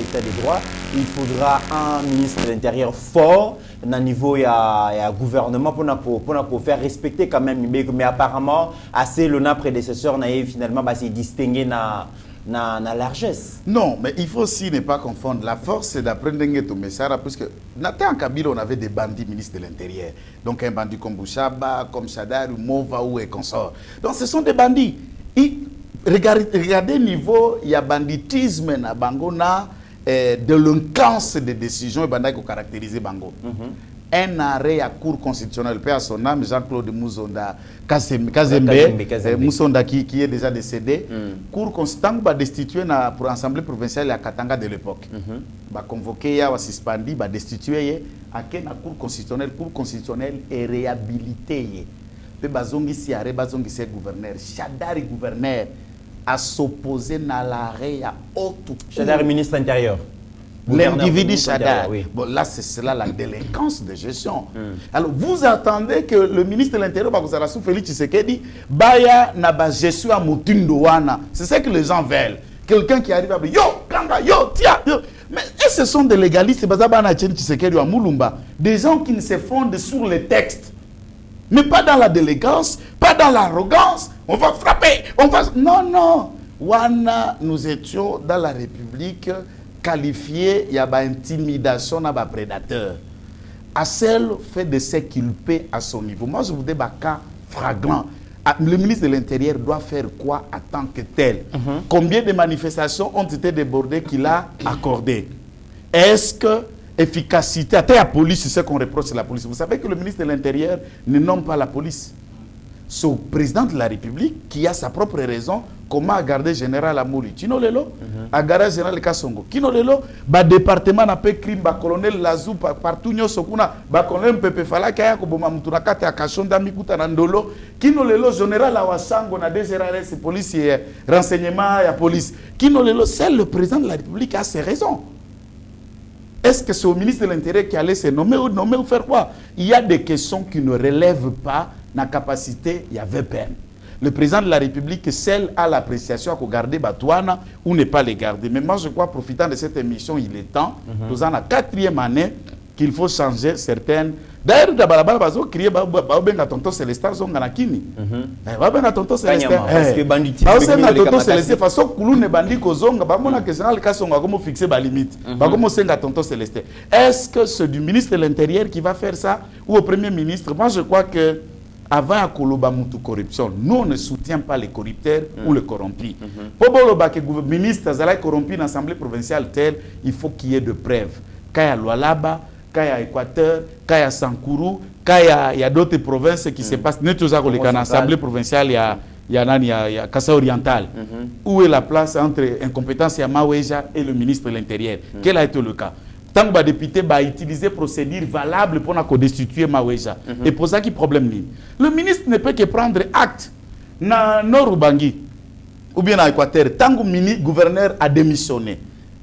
[SPEAKER 3] état des droits. Il faudra un ministre de l'Intérieur fort dans le niveau de gouvernement pour faire respecter quand même. Mais apparemment, assez le prédécesseur n'a finalement s'est distingué dans la largesse.
[SPEAKER 4] Non, mais il faut aussi ne pas confondre. La force, c'est d'apprendre tout message, puisque en Kabila, on avait des bandits ministres de l'Intérieur. Donc un bandit comme Bouchaba, comme Chadar, Mova ou et consort. Donc ce sont des bandits. Regardez le niveau, il y a banditisme dans Bangona. Délinquance des décisions et qui caractérise Bango. Un arrêt à cour constitutionnelle, paix à son âme, Jean-Claude Mouzonda Kazembe, Mouzonda qui est déjà décédé. Cour constitutionnelle va destituer pour l'Assemblée provinciale à Katanga de l'époque. Va convoquer, va suspendre, va destituer à la cour constitutionnelle est réhabilité. Pe bazongi si arrêt bazongi c'est gouverneur, Chadari gouverneur. À s'opposer à l'arrêt à haute.
[SPEAKER 3] Chadar, ministre intérieur.
[SPEAKER 4] L'individu Chadar.
[SPEAKER 3] Oui.
[SPEAKER 4] Bon, là, c'est cela la délinquance de gestion. Alors, vous attendez que le ministre de l'Intérieur, Félix Tshisekedi, baya na ba gestion à Moutindowana. C'est ça que les gens veulent. Quelqu'un qui arrive à dire, yo, kanga, yo, tiens, yo. Mais ce sont des légalistes, des gens qui ne se fondent sur les textes. Mais pas dans la délégance, pas dans l'arrogance. On va frapper, on va... Non, non. Wana, nous étions dans la République qualifiés, il y a une intimidation, il y a un prédateur. Assel fait de ce qu'il paie à son niveau. Moi, je vous dis un cas flagrant. Le ministre de l'Intérieur doit faire quoi en tant que tel? Combien de manifestations ont été débordées qu'il a accordées? Est-ce que efficacité, la police, c'est ce qu'on reproche à la police. Vous savez que le ministre de l'Intérieur ne nomme pas la police. C'est au président de la République qui a sa propre raison comment garder général Amouri. Kino lelo, a garder général Kassongo. Kino lelo, ba département na pe crime, ba colonel Lazou, partout nyo sokuna, ba colonel Pepe Fala kaya ko boma mutuna kate akashonda mikuta na ndolo. Kino lelo général Awasango na DGRS police et renseignement ya police. Kino lelo, c'est le président de la République qui a ses raisons. Est-ce que c'est au ministre de l'Intérieur qui allait se nommer ou faire quoi? Il y a des questions qui ne relèvent pas la capacité, il y avait peine. Le président de la République, seul a l'appréciation à garder Batouana ou ne pas les garder. Mais moi, je crois, profitant de cette émission, il est temps, nous en la 4e année, qu'il faut changer certaines. D'ailleurs, d'abord, bazo crier ba tonton Célestin zonga kini. Ba tonton Célestin. Parce que banditisme. Ba tonton Célestin façon kulune bandi ko zonga ba mona que général Kassonga comme fixer ba limite. Ba comme senga tonton Célestin. Est-ce que c'est du ministre de l'Intérieur qui va faire ça ou au premier ministre? Moi je crois que avant à Koloba Moutou corruption, nous on ne soutient pas les corrupteurs ou les corrompus. Pour que le ministre Zalaï corrompu dans l'Assemblée provinciale telle, il faut qu'il y ait de preuves. Kaya Lualaba, Kaya Équateur, Kaya Sankourou, Kaya, il y a d'autres provinces qui se passent. Nous tous dans l'Assemblée provinciale, il il y a Kassa Oriental. Où est la place entre incompétence Yama Weja et le ministre de l'Intérieur? Quel a été le cas? Tant que le député va utiliser procédure valable pour destituer Maweja. Et pour ça, qui problème? Le ministre ne peut que prendre acte dans Nord-Ubangi ou bien à Équateur. Tant que le gouverneur a démissionné,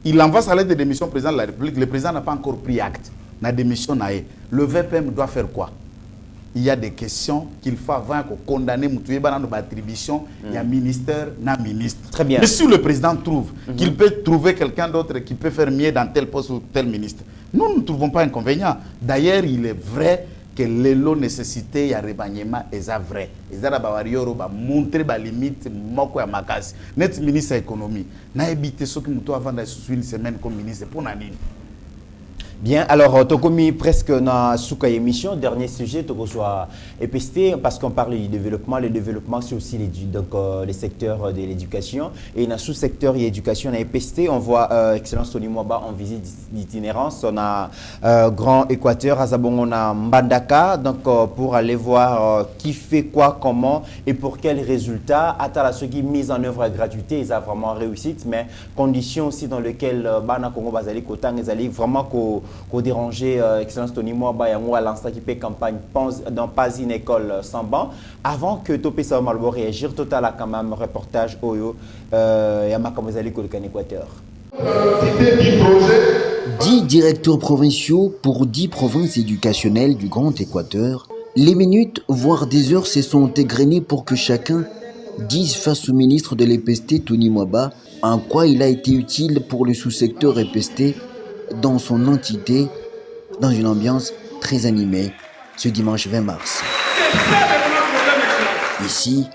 [SPEAKER 4] il envoie sa lettre de démission au président de la République. Le président n'a pas encore pris acte. La démission, le VPM doit faire quoi? Il y a des questions qu'il faut avant qu'on condamne Moutoué dans nos attributions. Il y a ministère, na ministre.
[SPEAKER 3] Très bien.
[SPEAKER 4] Mais si le président trouve qu'il peut trouver quelqu'un d'autre qui peut faire mieux dans tel poste ou tel ministre, nous ne trouvons pas inconvénient. D'ailleurs, il est vrai que les lots nécessités, il y a rebagnement, et c'est vrai. Et ça, va montrer la limite, moko ya makasi. Net ministre de l'économie, n'a évité ce que nous avons dans une semaine comme ministre pour Nanine.
[SPEAKER 3] Bien, alors, tu as commis presque dans la émission, dernier sujet, tu as EPST, parce qu'on parle du développement. Le développement, c'est aussi les secteurs de l'éducation. Et dans le sous-secteur de l'éducation, on a EPST, on voit Excellence Tony Mwaba en visite d'itinérance. On a Grand Équateur, à Zabon, on a Mbandaka, donc pour aller voir qui fait quoi, comment et pour quels résultats. À ceux qui mise en œuvre à gratuité, ils ont vraiment réussi, mais conditions aussi dans lesquelles Bana Congo Bazali Kotang, ils allaient vraiment qu'au déranger Excellence Tony Mwaba à l'instant qui fait campagne dans pas une école sans banc. Avant que Topé Sao Malbo réagir, total a quand même reportage Oyo Yamaka Mozali Kolkan Équateur.
[SPEAKER 6] 10 directeurs provinciaux pour 10 provinces éducationnelles du Grand Équateur. Les minutes, voire des heures, se sont égrenées pour que chacun dise face au ministre de l'EPST, Tony Mwaba, en quoi il a été utile pour le sous-secteur EPST dans son entité, dans une ambiance très animée, ce dimanche 20 mars. Ici,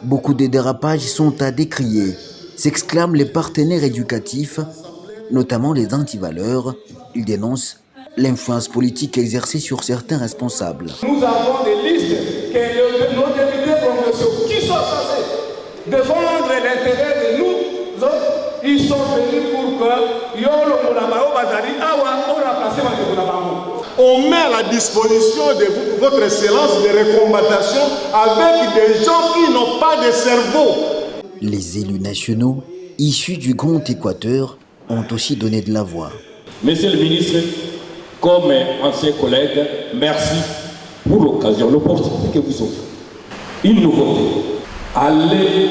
[SPEAKER 6] beaucoup de dérapages sont à décrier, s'exclament les partenaires éducatifs, notamment les antivaleurs. Ils dénoncent l'influence politique exercée sur certains responsables.
[SPEAKER 7] Nous avons des listes que nos députés provinciaux qui sont censés défendre l'intérêt de nous autres, ils sont venus pour que
[SPEAKER 5] on met à la disposition de votre excellence des recommandations avec des gens qui n'ont pas de cerveau.
[SPEAKER 6] Les élus nationaux, issus du Grand Équateur, ont aussi donné de la voix.
[SPEAKER 8] Monsieur le ministre, comme anciens collègues, merci pour l'occasion, l'opportunité que vous offrez. Une nouveauté, aller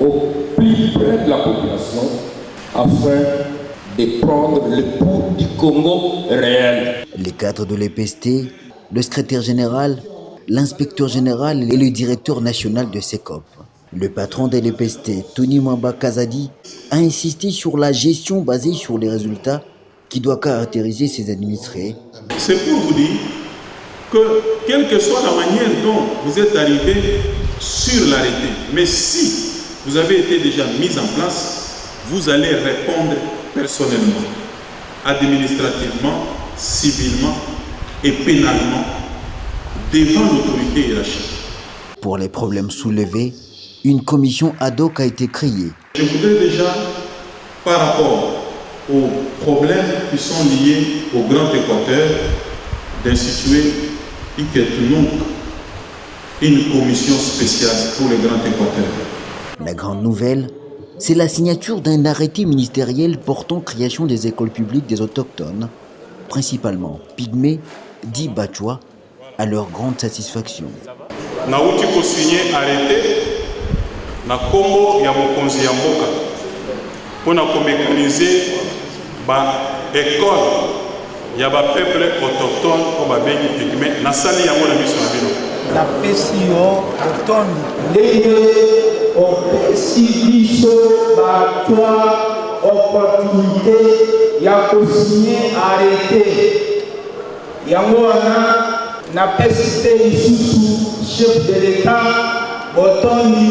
[SPEAKER 8] au plus près de la population afin de prendre le pouls du Congo réel.
[SPEAKER 6] Les cadres de l'EPST, le secrétaire général, l'inspecteur général et le directeur national de SECOP. Le patron de l'EPST, Tony Mwaba Kazadi, a insisté sur la gestion basée sur les résultats qui doit caractériser ses administrés.
[SPEAKER 9] C'est pour vous dire que, quelle que soit la manière dont vous êtes arrivé sur l'arrêté, mais si vous avez été déjà mis en place, vous allez répondre personnellement, administrativement, civilement et pénalement devant l'autorité hiérarchique.
[SPEAKER 6] Pour les problèmes soulevés, une commission ad hoc a été créée.
[SPEAKER 9] Je voudrais déjà, par rapport aux problèmes qui sont liés au Grand Équateur, d'instituer une commission spéciale pour le Grand Équateur.
[SPEAKER 6] La grande nouvelle, c'est la signature d'un arrêté ministériel portant création des écoles publiques des autochtones, principalement pygmées, dits Bachwa, à leur grande satisfaction.
[SPEAKER 9] Nauti ko signer arrêté na kombo ya mokonzi ya mboka pona ko mécaniser ba école ya ba peuple autochtone ko ba bengi pygmé na sali ya mona miso na bino
[SPEAKER 10] la PCO autochtone leye opesibiso ba trois opportunité ya ko signer arrêté yango wana na pesite isusu chef de l'État Botondi.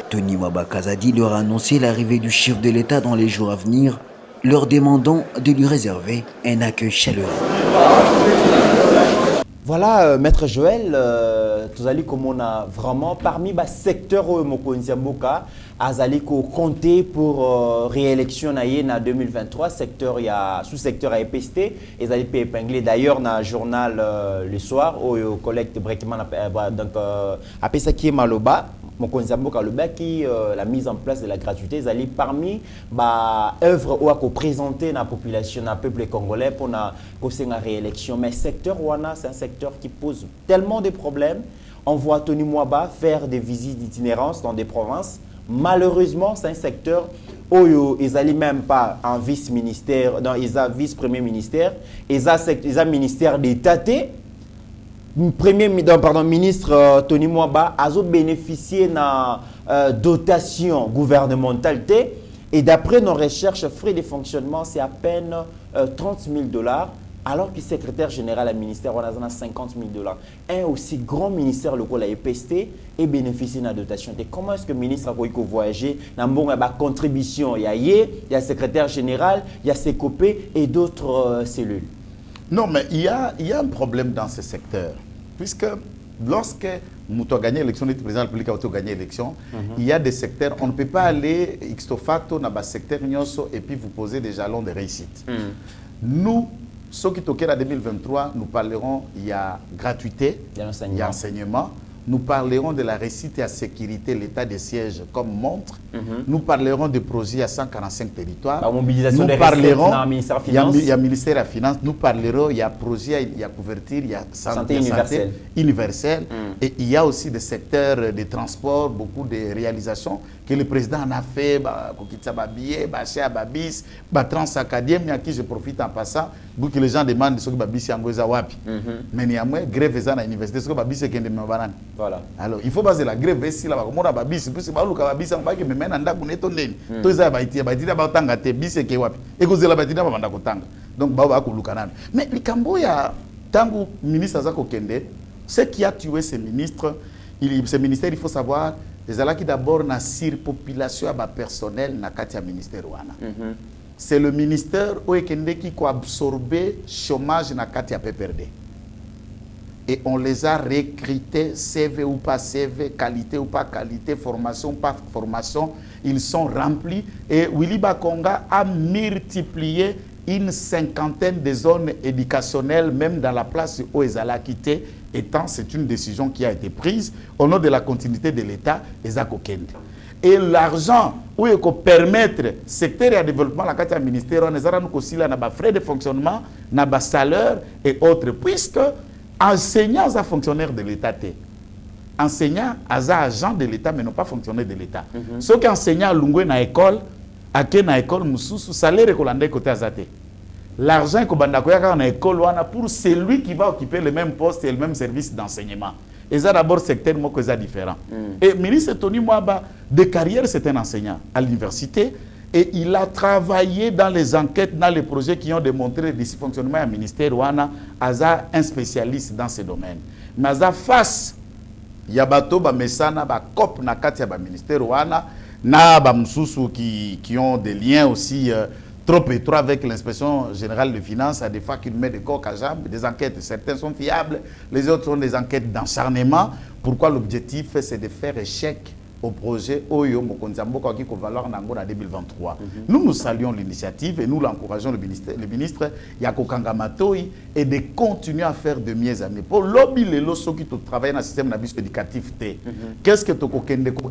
[SPEAKER 6] Tony Mwaba Kazadi leur a annoncé l'arrivée du chef de l'État dans les jours à venir, leur demandant de lui réserver un accueil chaleureux.
[SPEAKER 3] Voilà, Maître Joël, tout allez comme on a vraiment parmi les secteurs où Mokonziamboka a compté pour réélection en 2023, secteur il y a sous-secteur à EPST, et ça été épinglé d'ailleurs dans le journal le soir où le collègue de Breckman donc à Pesaki Maloba mokonzi mboka lobaki la mise en place de la gratuité ezali parmi ba œuvre ou à présenter la population na peuple congolais pour na kosenga réélection, mais secteur wana c'est un secteur qui pose tellement de problèmes. On voit Tony Mwaba faire des visites d'itinérance dans des provinces. Malheureusement, c'est un secteur où ils n'allaient même pas en vice-ministère, non, ils ont vice-premier ministère, ils ont ministère d'État. Ministre Tony Mwaba a bénéficié de dotation gouvernementale. Et d'après nos recherches, frais de fonctionnement, c'est à peine 30 000 $. Alors que le secrétaire général du ministère, on a 50 000 $. Un aussi grand ministère local, la EPST, et bénéficie de la dotation. Et comment est-ce que le ministre a voyager dans une contribution? Il y a le secrétaire général, il y a CECOP et d'autres cellules.
[SPEAKER 4] Non, mais il y a un problème dans ce secteur. Puisque lorsque nous avons gagné l'élection, le président de la République a gagné l'élection, il y a des secteurs, on ne peut pas aller ixtofato dans le secteur et puis vous poser des jalons de réussite. Nous, ce qui est en 2023, nous parlerons, il y a gratuité, il y a enseignement. Nous parlerons de la réussite et la sécurité, l'état des sièges comme montre. Nous parlerons de projets à 145 territoires.
[SPEAKER 3] La mobilisation
[SPEAKER 4] nous parlerons,
[SPEAKER 3] il y a
[SPEAKER 4] le ministère des Finances. Nous parlerons, il y a projet, il y a couverture, il y a santé universelle. Et il y a aussi des secteurs de transport, beaucoup de réalisations que le président en a fait, Kokitsa Babie, Bachia Babis, Transacadiem, à qui je profite en passant, pour que les gens demandent ce que Babis Angoza Wapi. Mais néanmoins, grève est à l'université, ce que Babis est qu'il voilà. Alors, il faut baser la grève ici, là, comme on a Babis, puis c'est pas le cas Babis, on va que me mène en dag, on est tombé. Tout ça, Baïti, Baïti, Batanga, Bis et Kewapi. Et que vous avez Baïti, Batanga. Donc, Baba Kulukanan. Mais le Camboya, tant ministre Azako Kende, ce qui a tué ces ministres, ces ministères, il faut savoir, les ala qui d'abord na surpopulation à personnel na katia ministère wana. C'est le ministère où Kende qui a absorbé chômage na katia PPRD. Et on les a recrutés, CV ou pas CV, qualité ou pas qualité, formation ou pas formation, ils sont remplis. Et Willy Bakonga a multiplié une cinquantaine de zones éducationnelles, même dans la place où ils allaient quitter, étant c'est une décision qui a été prise au nom de la continuité de l'État, et l'argent où il peut permettre secteur et développement, la carte ministère, on a aussi là, frais de fonctionnement, na salaire et autres, puisque enseignants à fonctionnaires de l'État, enseignants à agents de l'État, mais non pas fonctionnaires de l'État. Ceux qui enseignent à l'ungwe na école, à quelle école, mususu salaire que côté azate. L'argent que bandakoya na école wana pour celui qui va occuper le même poste et le même service d'enseignement. Et ça d'abord secteur moi que ça différent. Et ministre Tony Mwaba de carrière c'est un enseignant à l'université et il a travaillé dans les enquêtes, dans les projets qui ont démontré le dysfonctionnement du ministère wana, aza un spécialiste dans ce domaine. Mais aza face yabato ba mesana ba cop na kati ya ba ministère wana na ba msusu qui ont des liens aussi trop étroits avec l'inspection générale des finances, à des fois qu'ils mettent des coques à jambes, des enquêtes, certaines sont fiables, les autres sont des enquêtes d'acharnement. Pourquoi l'objectif c'est de faire échec au projet Oyo Mokonzamboka qui valeur en 2023. Nous saluons l'initiative et nous l'encourageons le ministre Yako Kangamatoi et de continuer à faire de mieux en mieux. Pour lobby les losos qui travaillent dans le système éducatif. Qu'est-ce que tu peux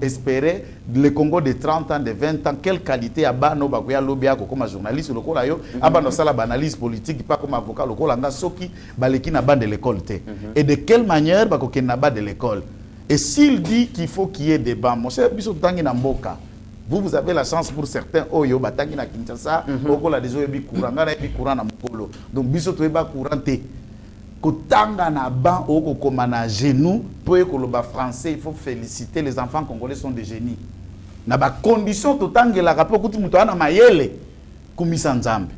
[SPEAKER 4] espérer le Congo de 30 ans, de 20 ans, quelle qualité a bano bakoya lobby comme journaliste le kola yo, abano sala analyse politique pas comme avocat le kola nga soki baleki na ban de l'école et de quelle manière bakoke na ban de l'école. Et s'il dit qu'il faut qu'il y ait des bancs, mon cher Bissot Tangi Namboka, vous avez la chance pour certains, oh yo, Batangi na Kinshasa, Okola des oyebi courant, ngana ebi courant na mokolo. Donc Bissot Toeba courant te. Kotanga na ban, oko komana genou, pour ekoloba français, il faut féliciter les enfants congolais sont des génies. Na ba condition totangi la rapport kuti muto ana mayele kumisa nzambe.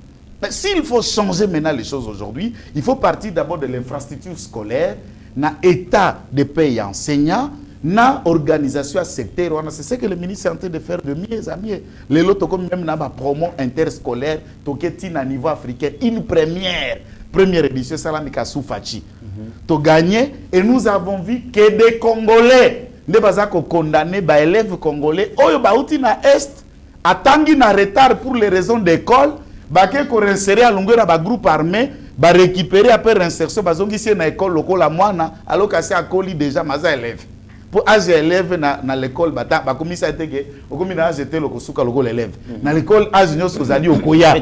[SPEAKER 4] Mais s'il faut changer maintenant les choses aujourd'hui, il faut partir d'abord de l'infrastructure scolaire. Na état de pays enseignants, na organisation secteur, c'est ce que le ministre est en train de faire de mieux en mieux. Les autres comme même na promo interscolaire, toketi na niveau africain, une première édition Salamika Soufachi. To gagné et nous avons vu que des Congolais, ne pas condamner ba élèves congolais, oyo bauti na est, atangi na retard pour les raisons d'école, ba ke ko réinsérer à longueur na ba groupe armé. Ba récupérer après réinsertion bazongi c'est na école lokola mwana alors que c'est akoli déjà maza élève pour âge élève na l'école bata ba komisa eteke okomi na âge était le kosuka lokolo élève na l'école âge nyos kozali okoya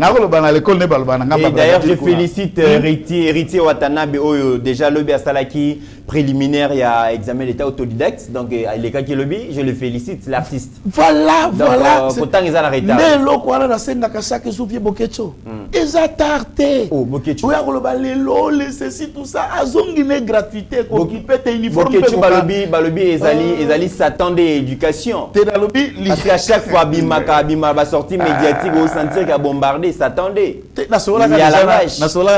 [SPEAKER 4] na koloba na l'école ne baloba na ngamba.
[SPEAKER 3] Et d'ailleurs je félicite héritier Watanabe oyo déjà lobi asalaki préliminaire il y a examen d'état autodidacte donc les cas qui lobby je le félicite l'artiste.
[SPEAKER 4] Voilà voilà
[SPEAKER 3] pourtant ils ont arrêté
[SPEAKER 4] ne lokwana na senga kasaka souvier bokecho ezatarte
[SPEAKER 3] oh bokecho
[SPEAKER 4] oya koloba lelo le ceci tout ça azongi ne gratuité ko kipete uniforme
[SPEAKER 3] bokecho balobi ezali s'attendait éducation parce qu'à chaque fois bima ba sortie médiatique au sentir qu'a bombardé s'attendait
[SPEAKER 4] na sola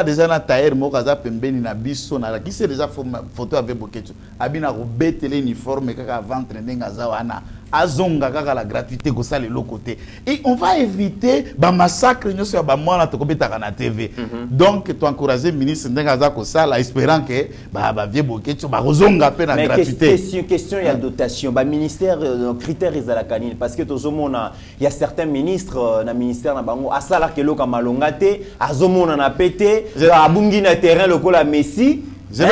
[SPEAKER 4] déjà na tailleur mo kaza pembeni na biso na qui c'est déjà photo avec bokecho abina ko betele uniforme kaka ventre ndenga za wana azonga kaka la gratuité ko ça le côté et on va éviter ba massacre nyoso ya ba mwana to kobetaka na TV. Donc tu encourager ministre ndenga za ko ça la espérant que ba vie bokecho ba kozonga pe na gratuité.
[SPEAKER 3] Question il y a dotation ba ministère critères ezalaka nini parce que tozomona il y a certains ministres na ministère na bango asala kelo ka malongate azomona na pété abungi na terrain lokola Messi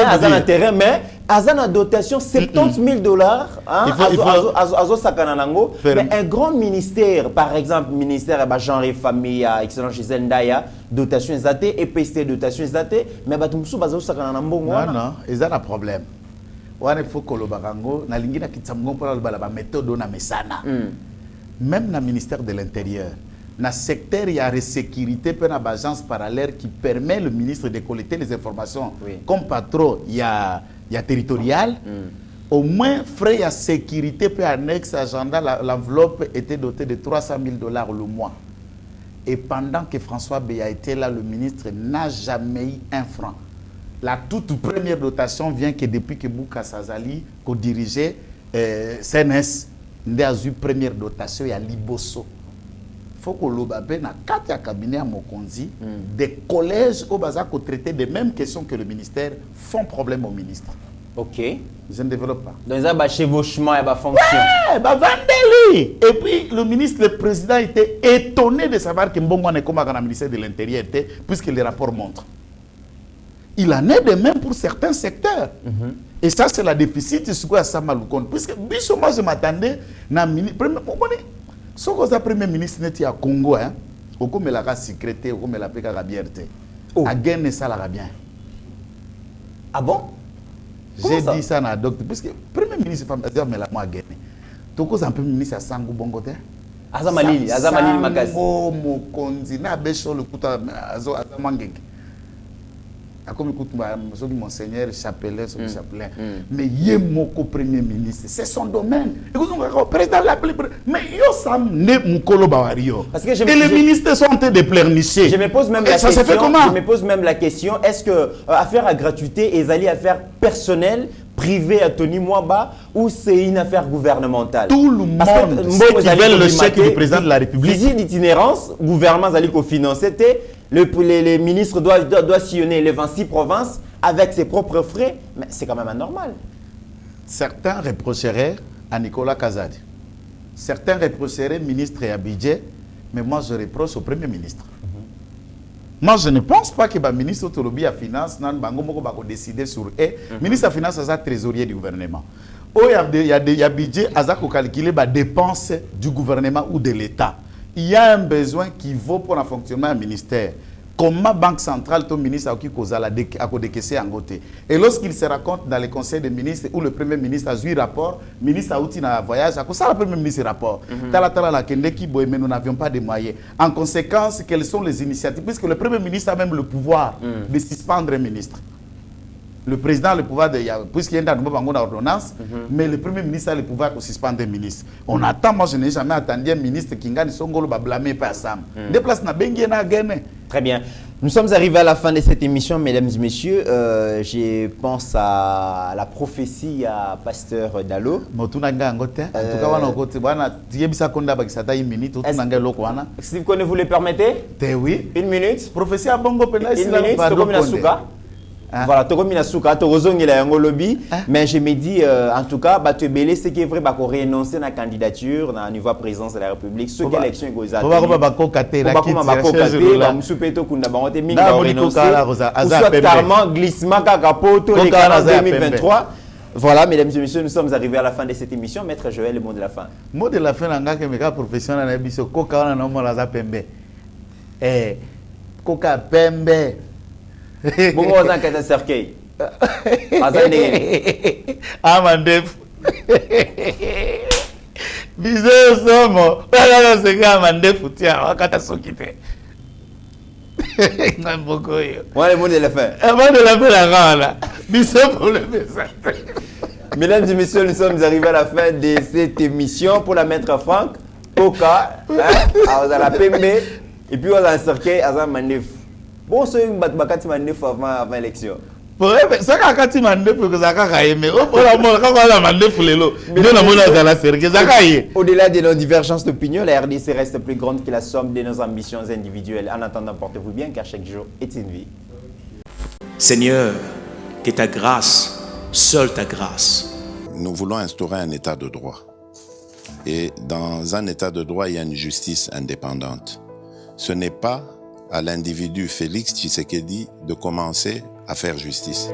[SPEAKER 3] azana terrain mais azana dotation $70,000 sakana nango mais un grand ministère par exemple ministère genre et famille excellence Gisèle Ndaya dotation ezate EPST dotation ezate mais batumsu bazo sakana na mbongo wana
[SPEAKER 4] non ezana problème wana faut que lobakango na lingi na kitsamgo pour la méthode na mesana même na ministère de l'intérieur na secteur il y a la sécurité pour une agence parallèle qui permet le ministre de collecter les informations comme patron il y a territorial au moins frais il y a sécurité pour annexe agenda l'enveloppe était dotée de $300,000 le mois et pendant que François Beya était là le ministre n'a jamais eu un franc. La toute première dotation vient que depuis que Bouka Sazali a dirigé CNS, il a eu première dotation à Liboso. Il faut que l'Obabe na 4 cabinets à Mokonzi, des collèges au Bazar qui traitent des mêmes questions que le ministère font problème au ministre.
[SPEAKER 3] Ok.
[SPEAKER 4] Je ne développe pas.
[SPEAKER 3] Donc, ça va chevauchement et va fonction.
[SPEAKER 4] Ouais, bah vendez-lui. Et puis, le président était étonné de savoir que Mbongo n'est comme dans le ministère de l'Intérieur, puisque les rapports montrent. Il en est de même pour certains secteurs. Et ça, c'est la déficit de ce que ça m'a compte. Puisque, moi, je m'attendais, ce que le premier ministre était à Congo, au comme il a secrété, au comme il a fait la bière, à gagner ça, la bien.
[SPEAKER 3] Ah bon?
[SPEAKER 4] J'ai dit ça à docteur, puisque le premier ministre, il a gagné. Tu as un premier ministre à Sango Bongote?
[SPEAKER 3] Azamalili Makasi.
[SPEAKER 4] Sango Mokonzi, na Bécho, le Kouta, Azamangeng. Comme Monseigneur Chapelet, son chapelet. Mais il est mon premier ministre. C'est son domaine. Le président l'a appelé. Mais il y a Moukolo Bawario. Et les ministres sont en train de pleurnicher.
[SPEAKER 3] Je me pose même la question. Ça se fait comment? Je me pose même la question. Est-ce que affaire à gratuité et allez affaire personnelle, privée à Tony Mwaba ou c'est une affaire gouvernementale?
[SPEAKER 4] Tout le monde sait qu'ils veulent le chèque du président de la République.
[SPEAKER 3] Visite d'itinérance, gouvernement allait financer. Les ministres doivent sillonner les 26 provinces avec ses propres frais. Mais c'est quand même anormal.
[SPEAKER 4] Certains reprocheraient à Nicolas Kazadi. Certains reprocheraient ministre et à budget. Mais moi, je reproche au Premier ministre. Moi, je ne pense pas que le ministre de la Finance n'a pas décidé sur eux. Le ministre de la Finance est trésorier du gouvernement. Il y a des budgets à calculer les dépenses du gouvernement ou de l'État. Il y a un besoin qui vaut pour le fonctionnement du ministère. Comment Banque centrale, ton ministre a décaissé en côté. Et lorsqu'il se raconte dans le conseil des ministres où le premier ministre a eu rapport, le ministre a eu un voyage, à ça le premier ministre rapport. Nous n'avions pas de moyens. En conséquence, quelles sont les initiatives? Puisque le premier ministre a même le pouvoir de suspendre un ministre. Le président a le pouvoir de... Puisqu'il y a une ordonnance, mais le premier ministre a le pouvoir de suspendre un ministre. On attend, moi je n'ai jamais attendu un ministre qui gagne son golo blâmer par Sam. Des places na bengi na gagné.
[SPEAKER 3] Très bien. Nous sommes arrivés à la fin de cette émission, mesdames et messieurs. Je pense à la prophétie à Pasteur Dalo. Si vous le permettez,
[SPEAKER 4] oui.
[SPEAKER 3] Une minute.
[SPEAKER 4] Prophétie à Bongo Pena,
[SPEAKER 3] une minute. Voilà, mais je me dis, en tout cas, ce qui est vrai, c'est qu'on renonce à la candidature au niveau de la présidence de la République. Ce qui est l'élection égoïste. Glissement, 2023. Voilà, mesdames et messieurs, nous sommes arrivés à la fin de cette émission. Maître Joël, le mot de la fin.
[SPEAKER 4] Mot de la fin, nanga ke meka professionnel na biso koka wana na mona za pembe. Koka pembe.
[SPEAKER 3] Bongo ozan kata cercueil. Azan ndenge.
[SPEAKER 4] Amandef. Biso somo. Bala senga amandef tia wakata sokite. Ngamboko yo.
[SPEAKER 3] Voilà le mot de la fin.
[SPEAKER 4] Mot de la fin la gana. Biso pour le message.
[SPEAKER 3] Mesdames et messieurs, nous sommes arrivés à la fin de cette émission pour la maître Franck. Koka, à la PMB, et puis on a un cercueil à la manif. Bon, c'est une bakati manif avant l'élection.
[SPEAKER 4] Ça kakati manif que ça kakaye mais au pour la mort quand on a manif lelo. Bien la mona dans la cercueil ça kakaye.
[SPEAKER 3] Au-delà de nos divergences d'opinion, la RDC reste plus grande que la somme de nos ambitions individuelles. En attendant, portez-vous bien car chaque jour est une vie.
[SPEAKER 1] Seigneur, que ta grâce, seule ta grâce.
[SPEAKER 2] Nous voulons instaurer un état de droit. Et dans un état de droit, il y a une justice indépendante. Ce n'est pas à l'individu Félix Tshisekedi de commencer à faire justice.